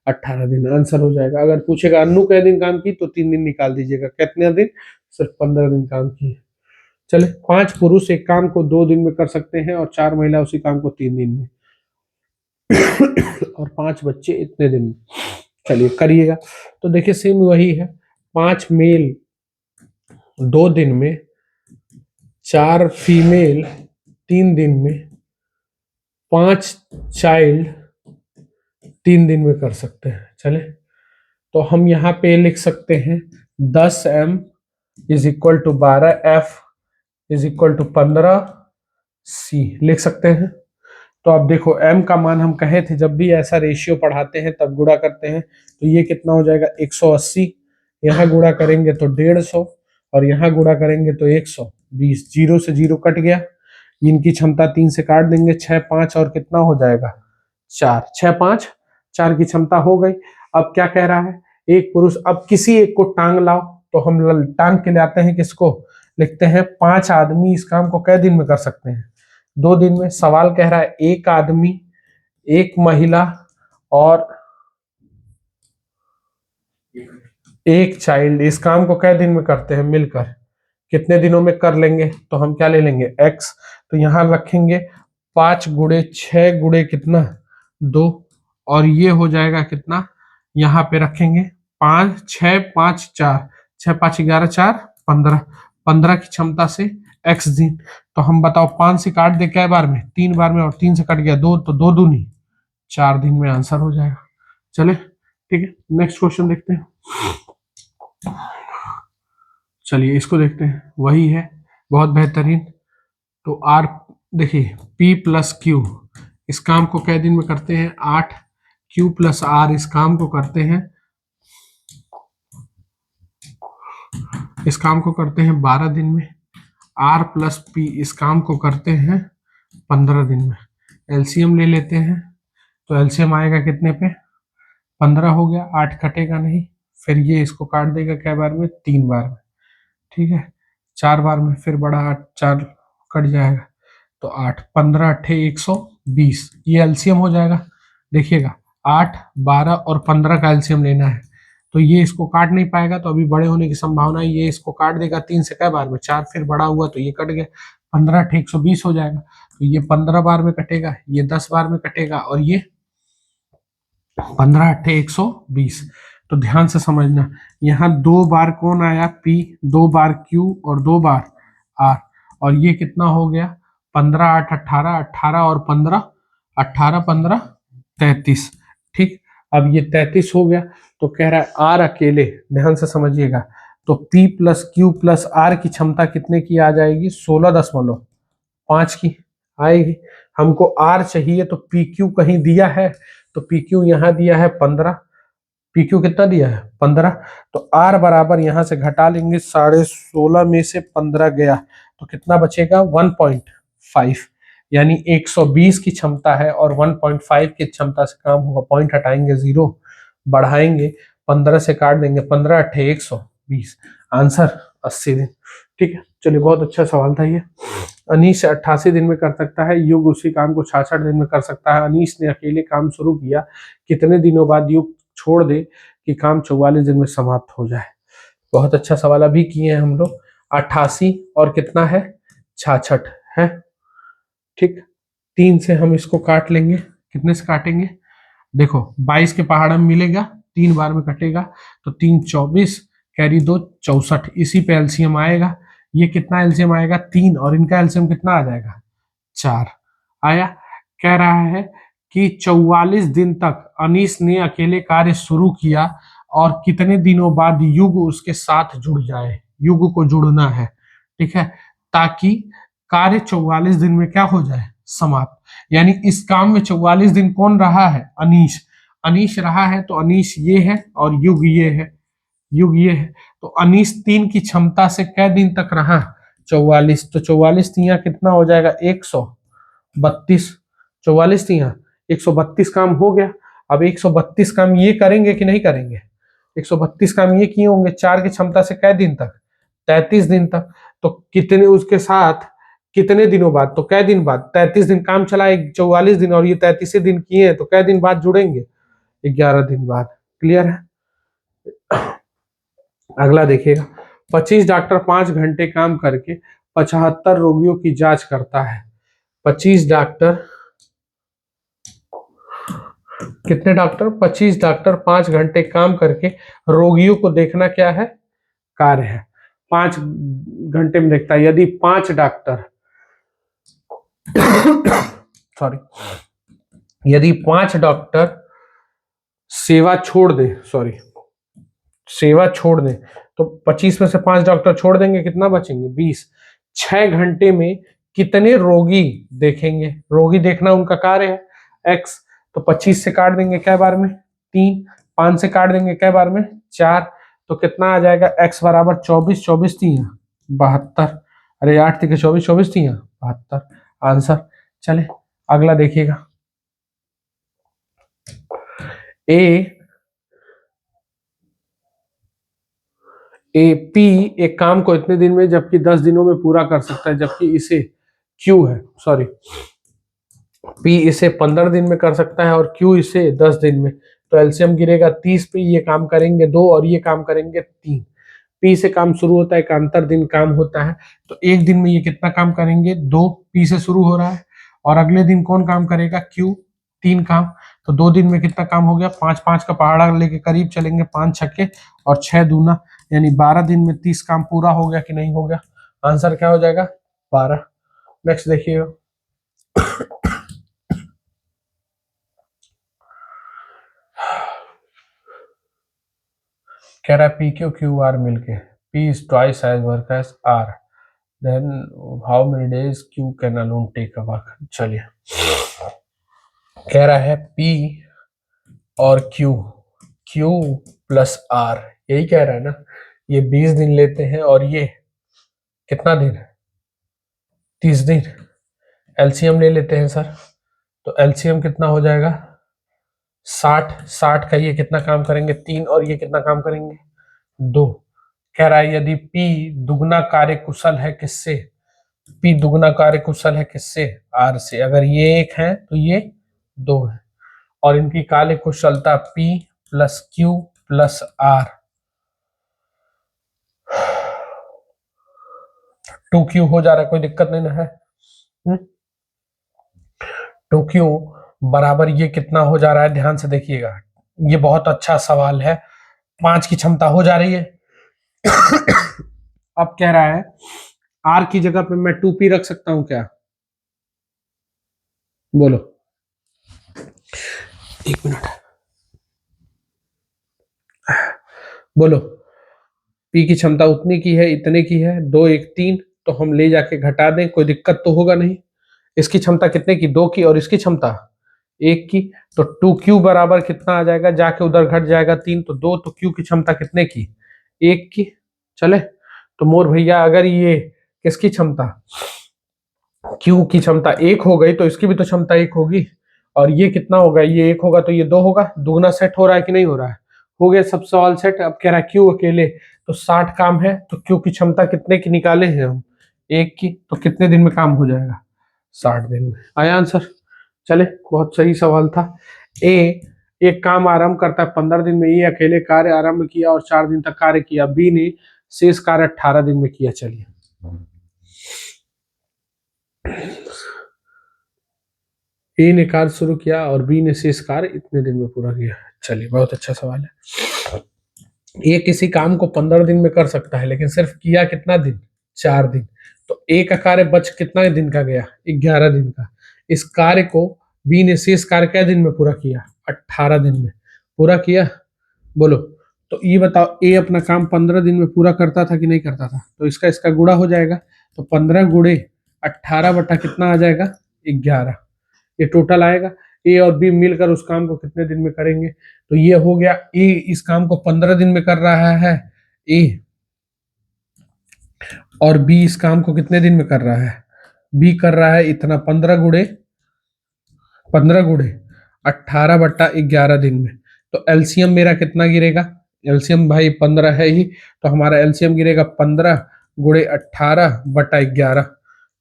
18 दिन, आंसर हो जाएगा। अगर पूछेगा अन्नू कै दिन काम की, तो 3 दिन निकाल दीजिएगा, कितने दिन, सिर्फ 15 दिन काम की। चले, 5 पुरुष एक काम को 2 दिन में कर सकते हैं और 4 महिला उसी काम को 3 दिन में और 5 बच्चे इतने दिन में। चलिए करिएगा, तो देखिए सेम वही है, 5 मेल 2 दिन में, 4 फीमेल 3 दिन में, 5 चाइल्ड 3 दिन में कर सकते हैं। चले, तो हम यहाँ पे लिख सकते हैं 10m is equal to 12f is equal to 15c लिख सकते हैं। तो अब देखो m का मान हम कहे थे, जब भी ऐसा रेशियो पढ़ाते हैं तब गुणा करते हैं, तो ये कितना हो जाएगा 180, यहाँ गुणा करेंगे तो 150 और यहाँ गुणा करेंगे तो 120, 0 से 0 कट गया, इनकी क्षमता 3 से काट देंगे, 6 5 और कितना हो जाएगा 4, 6 5 4 की क्षमता हो गई। अब क्या कह रहा है, एक पुरुष, अब किसी एक को टांग लाओ, तो हम टांग के ले आते हैं किसको, लिखते हैं 5 आदमी इस काम को कै दिन में कर सकते हैं, 2 दिन में। सवाल कह रहा है एक आदमी, एक महिला और एक चाइल्ड इस काम को कै दिन में करते हैं मिलकर, कितने दिनों में कर लेंगे, तो हम क्या ले लेंगे x, तो यहां रखेंगे 5 गुणे 6 गुणे कितना 2, और ये हो जाएगा कितना, यहाँ पे रखेंगे 5 6 5 4, 6 5 11 4 15, 15 की क्षमता से x दिन। तो हम बताओ 5 से काट दे कै बार में, 3 बार में, और 3 से कट गया 2, तो 2 दूनी 4 दिन में आंसर हो जाएगा। चले ठीक है, नेक्स्ट क्वेश्चन देखते हैं। चलिए इसको देखते हैं, वही है, बहुत बेहतरीन। तो आर, देखिए पी प्लस क्यू इस काम को कै दिन में करते हैं 8, क्यू प्लस आर इस काम को करते हैं, इस काम को करते हैं 12 दिन में, आर प्लस पी इस काम को करते हैं 15 दिन में। एलसीएम ले लेते हैं, तो एलसीएम आएगा कितने पे, 15 हो गया, 8 कटेगा नहीं, फिर ये इसको काट देगा क्या बार में, 3 बार में, ठीक है, 4 बार में, फिर बड़ा 8 4 कट जाएगा, तो 8 15 अट्ठे 120, ये एलसीएम हो जाएगा। देखिएगा 8 12 और 15 का एलसीएम लेना है, तो ये इसको काट नहीं पाएगा, तो अभी बड़े होने की संभावना है, ये इसको काट देगा 3 से कै बार में, 4, फिर बड़ा हुआ तो ये कट गया, 15 अट्ठे 120 हो जाएगा, तो ये 15 बार में कटेगा, ये 10 बार में कटेगा, और ये 15 अट्ठे 120। तो ध्यान से समझना, यहाँ 2 बार कौन आया, पी, 2 बार क्यू और 2 बार आर, और ये कितना हो गया, 15 8 18, 18 और 15, 18 15 33, ठीक। अब ये 33 हो गया, तो कह रहा है आर अकेले, ध्यान से समझिएगा, तो P plus Q plus R की क्षमता कितने की आ जाएगी, 16.5 की आएगी। हमको आर चाहिए, तो पी क्यू कहीं दिया है, तो पी क्यू यहाँ दिया है 15, पी क्यू कितना दिया है 15, तो आर बराबर यहाँ से घटा लेंगे, 16.5 में से 15 गया, तो कितना बचेगा 1.5, यानी 120 की क्षमता है, और 1.5 की क्षमता से काम होगा, पॉइंट हटाएंगे 0, बढ़ाएंगे 15 से काट देंगे, 15 अट्ठे 120, आंसर 80 दिन, ठीक है। चलिए बहुत अच्छा सवाल था ये। अनीश 88 दिन में कर सकता है, युग उसी काम को 66 दिन में कर सकता है। अनीश ने अकेले काम शुरू किया, कितने दिनों बाद युग छोड़ दे कि काम 44 दिन में समाप्त हो जाए। बहुत अच्छा सवाल अभी किए हैं हम लोग। 88 और कितना है 66 है, ठीक। 3 से हम इसको काट लेंगे, कितने से काटेंगे, देखो 22 के पहाड़ में मिलेगा, 3 बार में कटेगा, तो 3 24, कैरी 2 64, इसी पे एलसीएम आएगा। ये कितना एलसीएम आएगा 3, और इनका एलसीएम कितना आ जाएगा 4 आया। कह रहा है कि 44 दिन तक अनीस ने अकेले कार्य शुरू किया, और कितने दिनों बाद युग उसके साथ जुड़ जाए, युग को जुड़ना है, ठीक है, ताकि कार्य 44 दिन में क्या हो जाए, समाप्त। यानी इस काम में 44 दिन कौन रहा है, अनीश, अनीश रहा है, तो अनीश ये है और युग ये है, युग ये है, तो अनीश 3 की क्षमता से कै दिन तक रहा 44, तो 44 तिया कितना हो जाएगा 132, 44 तिया 132 काम हो गया। अब 132 काम ये करेंगे कि नहीं करेंगे, 132 काम ये किए होंगे 4 की क्षमता से कै दिन तक, 33 दिन तक, तो कितने उसके साथ कितने दिनों बाद, तो कै दिन बाद, 33 दिन काम चला, 44 दिन और ये 33 दिन किए हैं, तो कै दिन बाद जुड़ेंगे, 11 दिन बाद। क्लियर है। अगला देखिएगा, 25 डॉक्टर 5 घंटे काम करके 75 रोगियों की जांच करता है। 25 डॉक्टर, कितने डॉक्टर, 25 डॉक्टर 5 घंटे काम करके रोगियों को देखना क्या है, कार्य है, 5 घंटे में देखता है। यदि 5 डॉक्टर सॉरी, यदि 5 डॉक्टर सेवा छोड़ दे, सॉरी सेवा छोड़ दें, तो 25 में से 5 डॉक्टर छोड़ देंगे, कितना बचेंगे 20, 6 घंटे में कितने रोगी देखेंगे, रोगी देखना उनका कार्य है एक्स, तो 25 से काट देंगे कै बार में 3, 5 से काट देंगे कै बार में 4, तो कितना आ जाएगा एक्स बराबर 24, 24 तिया 72, अरे 8 तिके 24, 24 तिया 72, आंसर। चले अगला देखिएगा, ए पी एक काम को इतने दिन में जबकि 10 दिनों में पूरा कर सकता है, जबकि इसे क्यू है, सॉरी पी इसे 15 दिन में कर सकता है और क्यू इसे 10 दिन में, तो एलसीएम गिरेगा 30 पे, ये काम करेंगे 2 और ये काम करेंगे 3। पी से काम शुरू होता है, एक अंतर दिन काम होता है, तो एक दिन में ये कितना काम करेंगे 2, पी से शुरू हो रहा है, और अगले दिन कौन काम करेगा क्यू, 3 काम, तो 2 दिन में कितना काम हो गया 5 5 का पहाड़ा लेके करीब चलेंगे, 5 छक्के और 6 दूना, यानी 12 दिन में 30 काम पूरा हो गया कि नहीं हो गया, आंसर क्या हो जाएगा 12। नेक्स्ट देखिएगा, कह रहा है पी क्यू क्यू आर मिलके P is twice as work as R, then how many days Q can alone take a work? चलिए, कह रहा है P और Q प्लस R, यही कह रहा है ना। ये 20 दिन लेते हैं और ये कितना दिन, 30 दिन। एलसीएम ले लेते हैं सर, तो एलसीएम कितना हो जाएगा, 60 का ये कितना काम करेंगे, 3, और ये कितना काम करेंगे, 2। कह रहा है यदि P दुगना कार्य कुशल है किससे, P दुगना कार्य कुशल है किससे, R से। अगर ये 1 है तो ये 2 है, और इनकी कार्य कुशलता P plus Q plus R, 2Q हो जा रहा है, कोई दिक्कत नहीं ना है। 2Q बराबर ये कितना हो जा रहा है, ध्यान से देखिएगा, ये बहुत अच्छा सवाल है। 5 की क्षमता हो जा रही है। अब कह रहा है R की जगह पे मैं 2P रख सकता हूं क्या, बोलो, 1 मिनट, बोलो। P की क्षमता उतनी की है, इतने की है, 2 1 3, तो हम ले जाके घटा दें, कोई दिक्कत तो होगा नहीं। इसकी क्षमता कितने की, 2 की, और इसकी क्षमता 1 की, तो 2Q बराबर कितना आ जाएगा, जाके उधर घट जाएगा 3, तो 2, तो Q की क्षमता कितने की, 1 की। चले, तो मोर भैया अगर ये किसकी क्षमता, Q की क्षमता 1 हो गई, तो इसकी भी तो क्षमता 1 होगी, और ये कितना होगा, ये 1 होगा तो ये 2 होगा, दुगना सेट हो रहा है कि नहीं हो रहा है, हो गया सब सवाल सेट। अब कह रहा है Q अकेले तो 60 काम है, तो Q की क्षमता कितने की निकाले हैं हम, 1 की, तो कितने दिन में काम हो जाएगा, 60 दिन में। आया आंसर। चले, बहुत सही सवाल था। ए एक काम आरंभ करता है 15 दिन में, ये अकेले कार्य आरंभ किया और 4 दिन तक कार्य किया, बी ने शेष कार्य 18 दिन में किया। चलिए, ए ने कार्य शुरू किया और बी ने शेष कार्य इतने दिन में पूरा किया। चलिए, बहुत अच्छा सवाल है। ये किसी काम को 15 दिन में कर सकता है, लेकिन सिर्फ किया कितना दिन, 4 दिन, तो ए का कार्य बच कितना दिन का गया, 11 दिन का। इस कार्य को बी ने शेष कार्य क्या दिन में पूरा किया, 18 दिन में पूरा किया, बोलो। तो ये बताओ, ए अपना काम 15 दिन में पूरा करता था कि नहीं करता था, तो इसका गुणा हो जाएगा, तो 15 गुणे 18 बटा कितना आ जाएगा, 11, ये टोटल आएगा। ए और बी मिलकर उस काम को कितने दिन में करेंगे, तो ये हो गया, ए इस काम को 15 दिन में कर रहा है, ए, और बी इस काम को कितने दिन में कर रहा है, बी कर रहा है इतना, 15 गुणे 18 बटा 11 दिन में। तो एलसीएम मेरा कितना गिरेगा, एलसीएम भाई 15 है ही, तो हमारा एलसीएम गिरेगा 15 गुणे 18 बटा 11।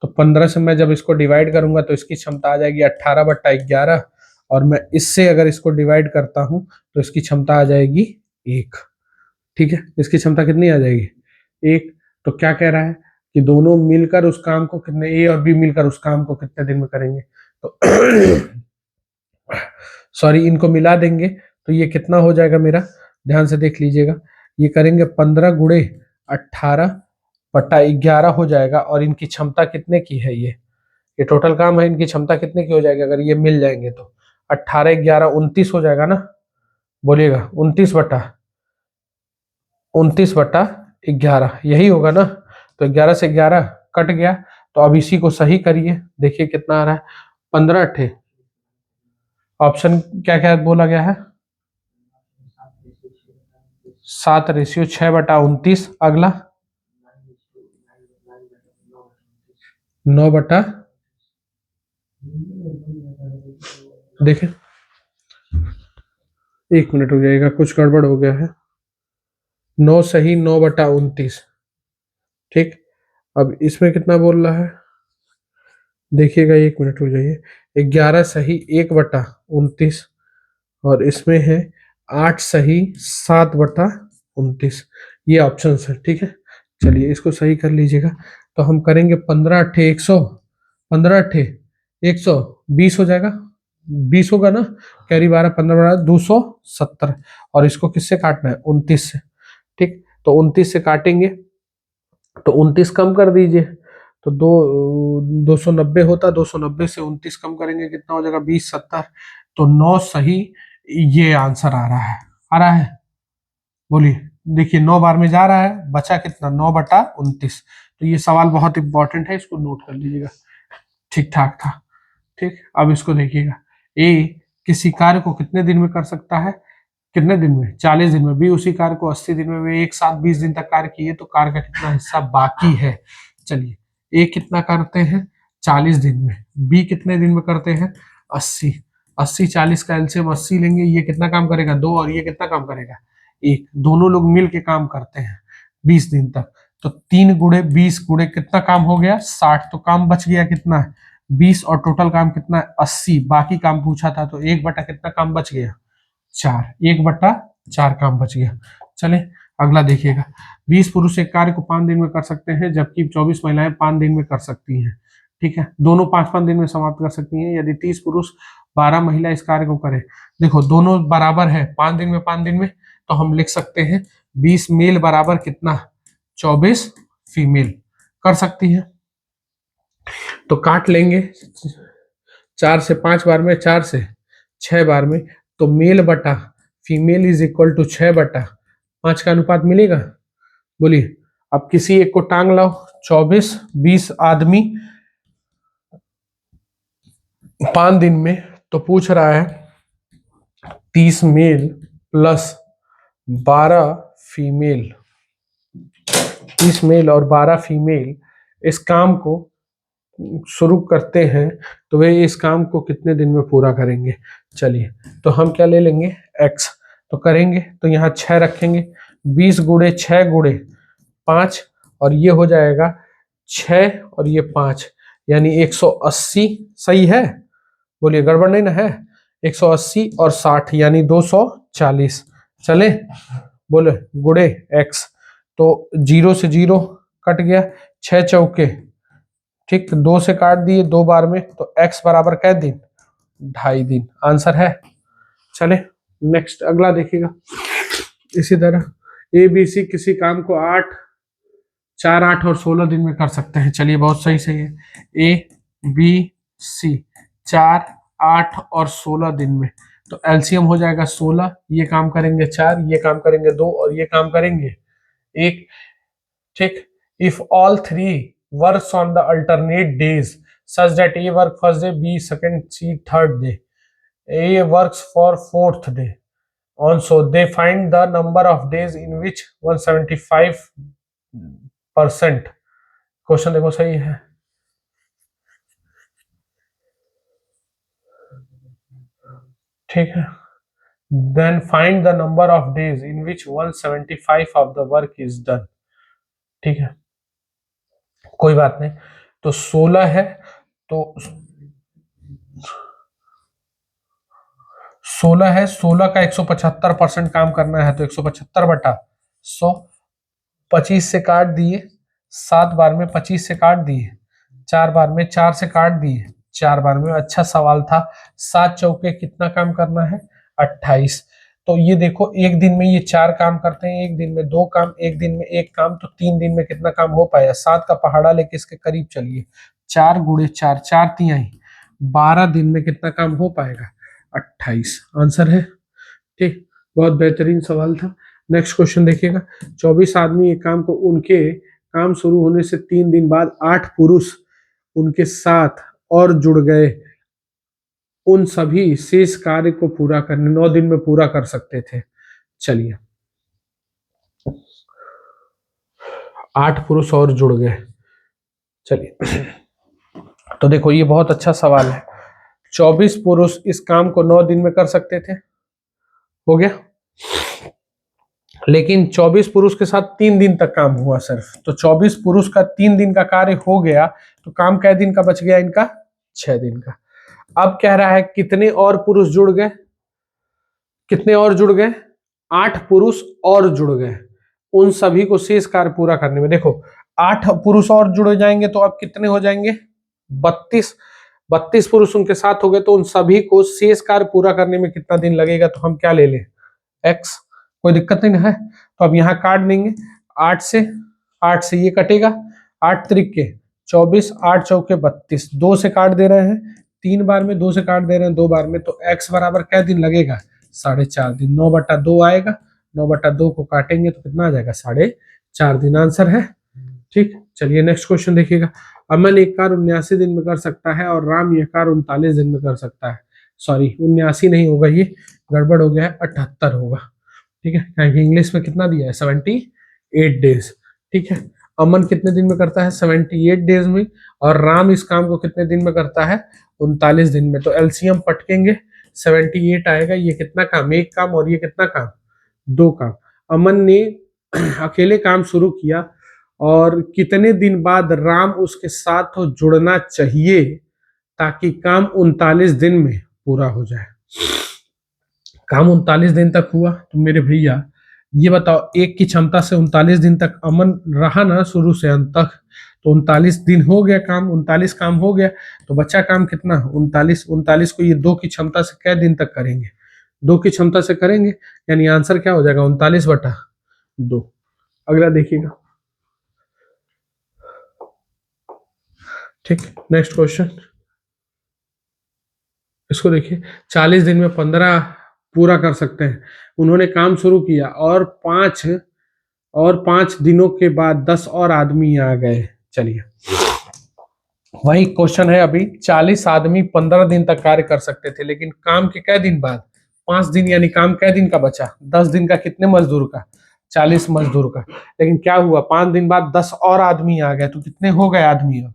तो 15 से मैं जब इसको डिवाइड करूंगा तो इसकी क्षमता आ जाएगी 18 बटा 11, और मैं इससे अगर इसको डिवाइड करता हूं तो इसकी क्षमता आ जाएगी 1। ठीक है, इसकी क्षमता कितनी आ जाएगी, 1। तो क्या कह रहा है कि दोनों मिलकर उस काम को कितने, ए और बी मिलकर उस काम को कितने दिन में करेंगे, तो सॉरी, इनको मिला देंगे तो ये कितना हो जाएगा मेरा, ध्यान से देख लीजिएगा, ये करेंगे 15 गुणे 18 बटा 11 हो जाएगा, और इनकी क्षमता कितने की है, ये टोटल काम है, इनकी क्षमता कितने की हो जाएगी अगर ये मिल जाएंगे तो, 18 11 29 हो जाएगा ना, बोलिएगा, 29 बटा 11 यही होगा ना। तो 11 से 11 कट गया, तो अब इसी को सही करिए, देखिए कितना आ रहा है, 15 अट्ठे, ऑप्शन क्या क्या बोला गया है, 7:6 बटा 29, अगला 9 बटा, देखें 1 मिनट हो जाएगा, कुछ गड़बड़ हो गया है, 9 सही 9 बटा 29। ठीक, अब इसमें कितना बोल रहा है, देखिएगा, 1 मिनट हो जाइए, 11 सही 1 बटा 29, और इसमें है 8 सही 7 बटा 29, ये ऑप्शन है। ठीक है, चलिए इसको सही कर लीजिएगा, तो हम करेंगे 15 अट्ठे 100, 15 अट्ठे 120 हो जाएगा, 20 होगा ना, कैरी 12 15 बड़ा 270, और इसको किससे काटना है, 29 से। ठीक, तो 29 से काटेंगे तो 29 कम कर दीजिए, तो 290 होता, 290 से 29 कम करेंगे कितना हो जाएगा, 20 70, तो 9 सही, ये आंसर आ रहा है, बोलिए। देखिए 9 बार में जा रहा है, बचा कितना 9/29। तो ये सवाल बहुत इंपॉर्टेंट है, इसको नोट कर लीजिएगा। ठीक ठाक था। ठीक, अब इसको देखिएगा। ए किसी कार्य को कितने दिन में कर सकता है, कितने दिन में, 40 दिन में। बी उसी कार्य को 80 दिन में। वे एक साथ 20 दिन तक कार्य किए, तो कार्य का कितना हिस्सा बाकी है। चलिए, ए कितना करते हैं 40 दिन में, बी कितने दिन में करते हैं 80। 80 40 का एलसीएम 80 लेंगे, ये कितना काम करेगा 2, और ये कितना काम करेगा 1। दोनों लोग मिल के काम करते हैं 20 दिन तक। तो 3 गुणे 20 गुणे कितना काम हो गया 60। तो काम बच गया कितना है 20, और टोटल काम कितना है 80। बाकी काम पूछा था, तो 1 बटा कितना काम बच गया 4। 1/4 काम बच गया। चले अगला देखिएगा। 20 पुरुष एक कार्य को 5 दिन में कर सकते हैं, जबकि 24 महिलाएं 5 दिन में कर सकती हैं। ठीक है, दोनों 5-5 दिन में समाप्त कर सकती हैं। यदि 30 पुरुष 12 महिला इस कार्य को करें, देखो दोनों बराबर है, 5 दिन में 5 दिन में, तो हम लिख सकते हैं 20 मेल बराबर कितना 24 फीमेल कर सकती है। तो काट लेंगे 4 से 5 बार में, 4 से 6 बार में, तो मेल बटा फीमेल इज इक्वल टू 6/5 का अनुपात मिलेगा। बोलिए, अब किसी एक को टांग लाओ। 24 20 आदमी 5 दिन में, तो पूछ रहा है 30 मेल प्लस 12 फीमेल। 30 मेल और 12 फीमेल इस काम को शुरू करते हैं, तो वे इस काम को कितने दिन में पूरा करेंगे। चलिए, तो हम क्या ले लेंगे x, तो करेंगे तो यहाँ 6 रखेंगे। 20 गुणे 6 गुणे 5, और ये हो जाएगा 6 और ये 5, यानी 180। सही है, बोलिए गड़बड़ नहीं ना है। 180 और 60 यानी 240। चले बोले गुणे x, तो 0 से 0 कट गया, 6 चौके, ठीक 2 से काट दिए 2 बार में, तो x बराबर कै दिन 2.5 दिन। आंसर है। चले नेक्स्ट अगला देखिएगा। इसी तरह ए बी सी किसी काम को 4 8 और 16 दिन में कर सकते हैं। चलिए बहुत सही है। ए बी सी 4 8 और 16 दिन में, तो एलसीएम हो जाएगा 16। ये काम करेंगे 4, ये काम करेंगे 2, और ये काम करेंगे 1। ठीक, if all 3 works on the alternate days such that A work first day, B second, C third day, A works for fourth day, also they find the number of days in which 175%। Question देखो सही है। ठीक है, then find the number of days in which 175 of the work is done। ठीक है, कोई बात नहीं। तो 16 है, तो 16 का 175% काम करना है, तो 175/100। 25 से काट दिए, 7 बार में 25 से काट दिए, 4 बार में 4 से काट दिए, 4 बार में। अच्छा सवाल था। 7 चौके कितना काम करना है 28। तो ये देखो, एक दिन में ये 4 काम करते हैं, एक दिन में 2 काम, एक दिन में 1 काम, तो 3 दिन में कितना काम हो पाया। 7 का पहाड़ा लेके इसके करीब चलिए, 4 गुणे 4, 4 तिहाई 12 दिन में कितना काम हो पाएगा 28। आंसर है। ठीक, बहुत बेहतरीन सवाल था। नेक्स्ट क्वेश्चन देखिएगा। 24 आदमी एक काम को उनके काम शुरू होने से 3 दिन बाद 8 पुरुष उनके साथ और जुड़ गए। उन सभी शेष कार्य को पूरा करने 9 दिन में पूरा कर सकते थे। चलिए, 8 पुरुष और जुड़ गए। चलिए, तो देखो ये बहुत अच्छा सवाल है। 24 पुरुष इस काम को 9 दिन में कर सकते थे, हो गया। लेकिन 24 पुरुष के साथ 3 दिन तक काम हुआ सिर्फ, तो 24 पुरुष का 3 दिन का कार्य हो गया, तो काम कै दिन का बच गया इनका 6 दिन का। अब कह रहा है कितने और पुरुष जुड़ गए, कितने और जुड़ गए 8 पुरुष और जुड़ गए उन सभी को शेष कार्य पूरा करने में। देखो 8 पुरुष और जुड़ जाएंगे, तो अब कितने हो जाएंगे 32 पुरुष उनके साथ हो गए, तो उन सभी को शेष कार्य पूरा करने में कितना दिन लगेगा। तो हम क्या ले लें x, कोई दिक्कत नहीं है। तो अब यहाँ काट देंगे, 8 से ये कटेगा, 8 त्रिक 24, 8 चौके 32, 2 से काट दे रहे हैं 3 बार में, 2 से काट दे रहे हैं 2 बार में, तो x बराबर क्या दिन लगेगा 4.5 दिन। 9/2 आएगा, 9/2 को काटेंगे तो कितना आ जाएगा, 4.5 दिन आंसर है। ठीक, चलिए नेक्स्ट क्वेश्चन देखिएगा। अमन एक कार्य 79 दिन में कर सकता है और राम यह कार्य 39 दिन में कर सकता है। सॉरी 79 नहीं होगा, ये गड़बड़ हो गया है, 78 होगा। ठीक है, क्योंकि इंग्लिश में कितना दिया है, 78 डेज। ठीक है, अमन कितने दिन में करता है, 78 डेज में, और राम इस काम को कितने दिन में करता है, 39 दिन में। तो एलसीएम पटकेंगे, 78 आएगा। ये कितना काम, एक काम, और ये कितना काम, दो काम। अमन ने अकेले काम शुरू किया और कितने दिन बाद राम उसके साथ जुड़ना चाहिए ताकि काम 39 दिन में पूरा हो जाए। काम 39 दिन तक हुआ तो मेरे भैया ये बताओ, एक की क्षमता से 39 दिन तक अमन रहा ना शुरू से अंत तक, तो 39 दिन हो गया, काम 39 काम हो गया, तो बच्चा काम कितना, 39 को ये 2 की क्षमता से कै दिन तक करेंगे, 2 की क्षमता से करेंगे, यानी आंसर क्या हो जाएगा, 39/2। अगला देखिएगा। ठीक, नेक्स्ट क्वेश्चन, इसको देखिए। 40 दिन में 15 पूरा कर सकते हैं। उन्होंने काम शुरू किया और 5 दिनों के बाद 10 और आदमी आ गए। चलिए वही क्वेश्चन है, अभी 40 आदमी 15 दिन तक कार्य कर सकते थे, लेकिन काम के कै दिन बाद, 5 दिन, यानी काम कै दिन का बचा, 10 दिन का, कितने मजदूर का, 40 मजदूर का। लेकिन क्या हुआ, 5 दिन बाद 10 और आदमी आ गए, तो कितने हो गए आदमी, अब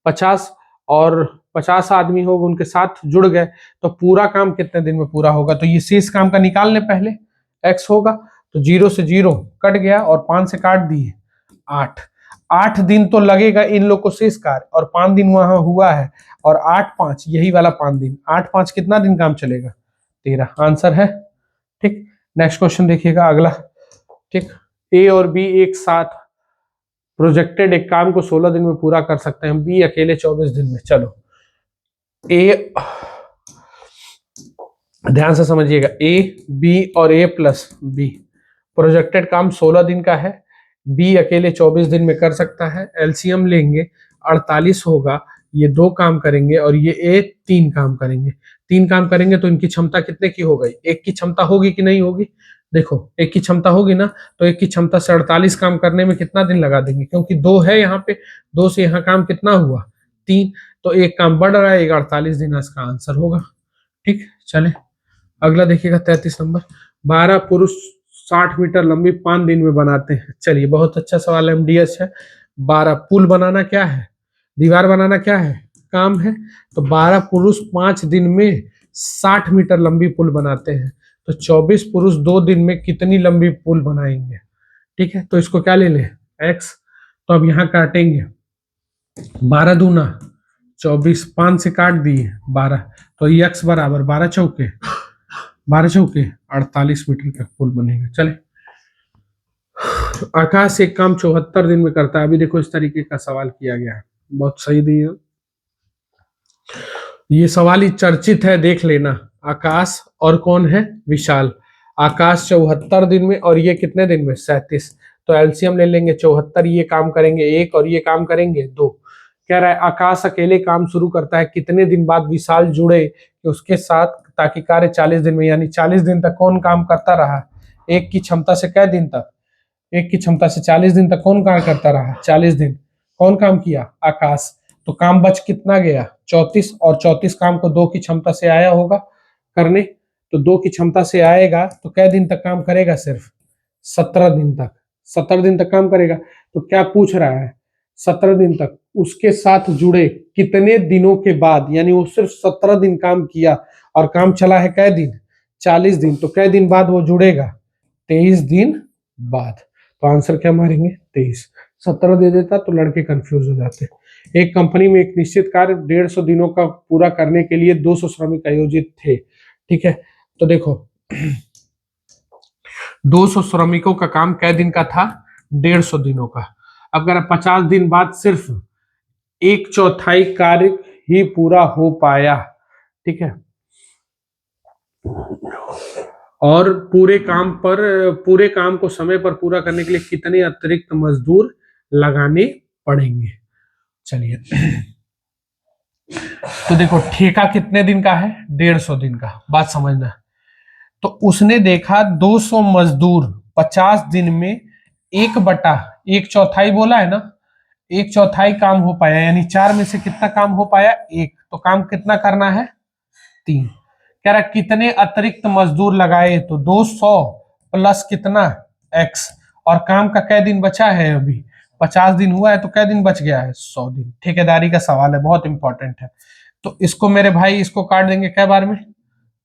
50, और 50 आदमी हो उनके साथ जुड़ गए, तो पूरा काम कितने दिन में पूरा होगा। तो ये शेष काम का निकाल ले पहले, x होगा, तो 0 से 0 कट गया और 5 से काट दिए, 8 दिन तो लगेगा इन लोग को शेष कार्य, और 5 दिन वहां हुआ है, और 8-5 यही वाला 5 दिन, 8-5 कितना दिन काम चलेगा, 13, आंसर है। ठीक, नेक्स्ट क्वेश्चन देखिएगा अगला। ठीक, ए और बी एक साथ प्रोजेक्टेड एक काम को 16 दिन में पूरा कर सकते हैं, बी अकेले 24 दिन में। चलो ए, ध्यान से समझिएगा, ए बी और ए प्लस बी, प्रोजेक्टेड काम 16 दिन का है, बी अकेले 24 दिन में कर सकता है। एलसीएम लेंगे, 48 होगा, ये 2 काम करेंगे और ये ए 3 काम करेंगे। 3 काम करेंगे तो इनकी क्षमता कितने की हो गई, एक की क्षमता होगी कि नहीं होगी, देखो एक की क्षमता होगी ना, तो एक की क्षमता से 48 काम करने में कितना दिन लगा देंगे, क्योंकि 2 है यहाँ पे, 2 से यहाँ काम कितना हुआ, 3, तो एक काम बढ़ रहा है, एक 48 दिन इसका आंसर होगा। ठीक, चले अगला देखिएगा 33 नंबर। 12 पुरुष 60 मीटर लंबी 5 दिन में बनाते हैं। चलिए बहुत अच्छा सवाल, एमडीएस है। 12 पुल बनाना क्या है, दीवार बनाना क्या है, काम है, तो 12 पुरुष 5 दिन में 60 मीटर लंबी पुल बनाते हैं, तो 24 पुरुष 2 दिन में कितनी लंबी पुल बनाएंगे। ठीक है, तो इसको क्या ले लें, x, तो अब यहाँ काटेंगे, 12 दूना 24, 5 से काट दिए 12, तो ये x बराबर 12 चौके 48 मीटर का पुल बनेगा। चले, आकाश एक काम 74 दिन में करता है। अभी देखो इस तरीके का सवाल किया गया है, बहुत सही दिया, ये सवाल ही चर्चित है, देख लेना। आकाश और कौन है, विशाल। आकाश 74 दिन में और ये कितने दिन में, 37, तो एलसीएम ले लेंगे, 74, ये काम करेंगे 1 और ये काम करेंगे 2। कह रहा है आकाश अकेले काम शुरू करता है, कितने दिन बाद विशाल जुड़े कि उसके साथ, ताकि कार्य 40 दिन में, यानी 40 दिन तक कौन काम करता रहा, एक की क्षमता से कै दिन तक, एक की क्षमता से 40 दिन तक कौन काम करता रहा, 40 दिन कौन काम किया, आकाश। तो काम बच कितना गया, 34, और 34 काम को 2 की क्षमता से आया होगा करने, तो 2 की क्षमता से आएगा तो कै दिन तक काम करेगा, सिर्फ 17 दिन तक, 17 दिन तक काम करेगा। तो क्या पूछ रहा है, 17 दिन तक उसके साथ जुड़े कितने दिनों के बाद, यानी वो सिर्फ 17 दिन काम किया और काम चला है कै दिन, 40 दिन, तो कै दिन बाद वो जुड़ेगा, 23 दिन बाद। तो आंसर क्या मारेंगे, 23। 17 दे देता तो लड़के कंफ्यूज हो जाते। एक कंपनी में एक निश्चित कार्य 150 दिनों का पूरा करने के लिए 200 श्रमिक आयोजित थे। ठीक है, तो देखो 200 श्रमिकों का काम कै दिन का था, 150 दिनों का। अगर 50 दिन बाद सिर्फ 1/4 कार्य ही पूरा हो पाया, ठीक है, और पूरे काम को समय पर पूरा करने के लिए कितने अतिरिक्त मजदूर लगाने पड़ेंगे। चलिए तो देखो ठेका कितने दिन का है, 150 दिन का, बात समझना। तो तो उसने देखा 200 मजदूर 50 दिन में 1/1/4 बोला है ना, 1/4 काम हो पाया, यानी 4 में से कितना काम हो पाया, 1। तो काम कितना करना है, 3। कह रहा कितने अतिरिक्त मजदूर लगाए, तो 200 प्लस कितना x, और काम का कै दिन बचा है, अभी 50 दिन हुआ है, तो कै दिन बच गया है, 100 दिन। ठेकेदारी का सवाल है, बहुत इंपॉर्टेंट है। तो इसको मेरे भाई इसको काट देंगे कै बार में,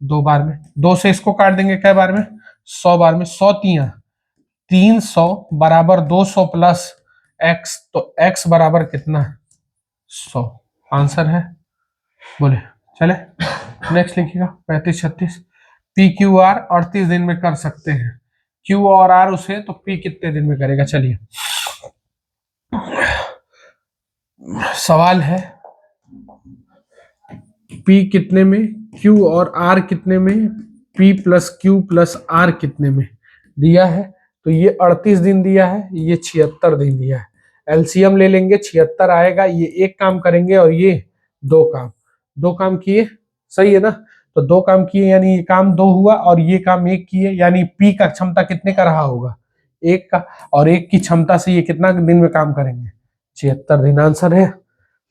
2 बार में। 2 से इसको काट देंगे कै बार में, 100 बार में। 100 तिया 300 बराबर 200 प्लस x, तो x बराबर कितना, 100। आंसर है, बोले चले नेक्स्ट लिखिएगा 35-36। पी क्यू आर 38 दिन में कर सकते हैं, क्यू और आर उसे, तो पी कितने दिन में करेगा। चलिए सवाल है पी कितने में, क्यू और आर कितने में, P plus Q plus R कितने में दिया है। तो ये 38 दिन दिया है, ये 76 दिन दिया है। एलसीएम ले लेंगे, 76 आएगा। ये एक काम करेंगे और ये दो काम किए, सही है ना। तो 2 काम किए यानी ये काम 2 हुआ, और ये काम 1 किए, यानी पी का क्षमता कितने का रहा होगा, 1 का। और 1 की क्षमता से ये कितना दिन में काम करेंगे, 76 दिन। आंसर है।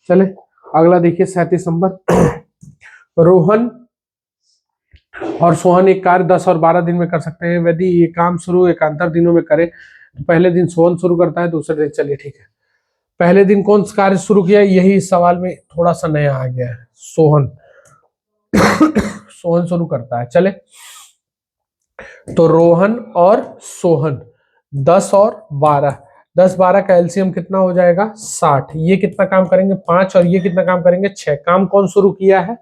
चले अगला देखिए 37 नंबर। रोहन और सोहन एक कार्य 10 और 12 दिन में कर सकते हैं। यदि ये काम शुरू एकांतर दिनों में करे, तो पहले दिन सोहन शुरू करता है, दूसरे दिन, चलिए ठीक है, पहले दिन कौन सा कार्य शुरू किया, यही इस सवाल में थोड़ा सा नया आ गया है, सोहन। सोहन शुरू करता है। चले तो रोहन और सोहन 10 और 12, 10-12 का एलसीएम कितना हो जाएगा, 60। ये कितना काम करेंगे, 5, और ये कितना काम करेंगे, 6। काम कौन शुरू किया है,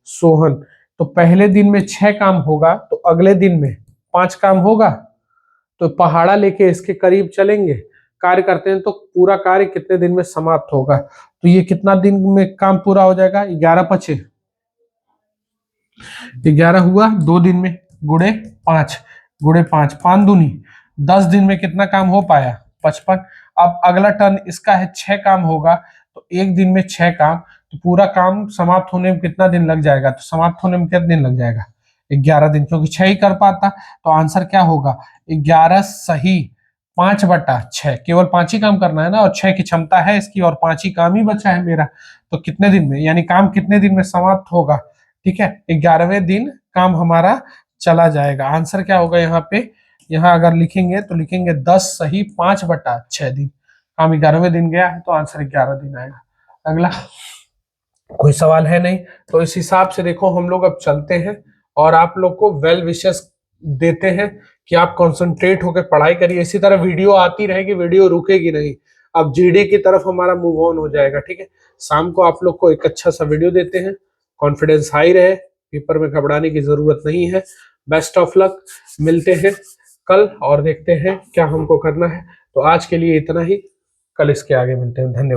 सोहन। तो पहले दिन में 6 काम होगा, तो अगले दिन में 5 काम होगा। तो पहाड़ा लेके इसके करीब चलेंगे, कार्य करते हैं, तो पूरा कार्य कितने दिन में समाप्त होगा। तो ये कितना दिन में काम पूरा हो जाएगा, 11/5, 11 हुआ, 2 दिन में, गुणे 5, 5 दूनी 10 दिन में कितना काम हो पाया, 55। अब अगला टर्न इसका है, 6 काम होगा, तो 1 दिन में 6 काम, तो पूरा काम समाप्त होने में कितना दिन लग जाएगा, तो समाप्त होने में कितना दिन लग जाएगा, 11 दिन, क्योंकि 6 ही कर पाता। तो आंसर क्या होगा, 11 सही 5/6। केवल 5 ही काम करना है ना, और 6 की क्षमता है इसकी, और 5 ही काम ही बचा है मेरा। तो कितने दिन में, यानी काम कितने दिन में समाप्त होगा, ठीक है, 11वें दिन काम हमारा चला जाएगा। आंसर क्या होगा यहाँ पे, यहाँ अगर लिखेंगे तो लिखेंगे 10 सही 5/6 दिन। काम 11वें दिन गया है, तो आंसर 11 दिन आएगा। अगला कोई सवाल है नहीं, तो इस हिसाब से देखो हम लोग अब चलते हैं, और आप लोग को वेल विशेस देते हैं कि आप कंसंट्रेट होकर पढ़ाई करिए। इसी तरह वीडियो आती रहेगी, वीडियो रुकेगी नहीं। अब जीडी की तरफ हमारा मूव ऑन हो जाएगा, ठीक है। शाम को आप लोग को एक अच्छा सा वीडियो देते हैं, कॉन्फिडेंस हाई रहे, पेपर में घबराने की जरूरत नहीं है। बेस्ट ऑफ लक, मिलते हैं कल और देखते हैं क्या हमको करना है। तो आज के लिए इतना ही, कल इसके आगे मिलते हैं। धन्यवाद।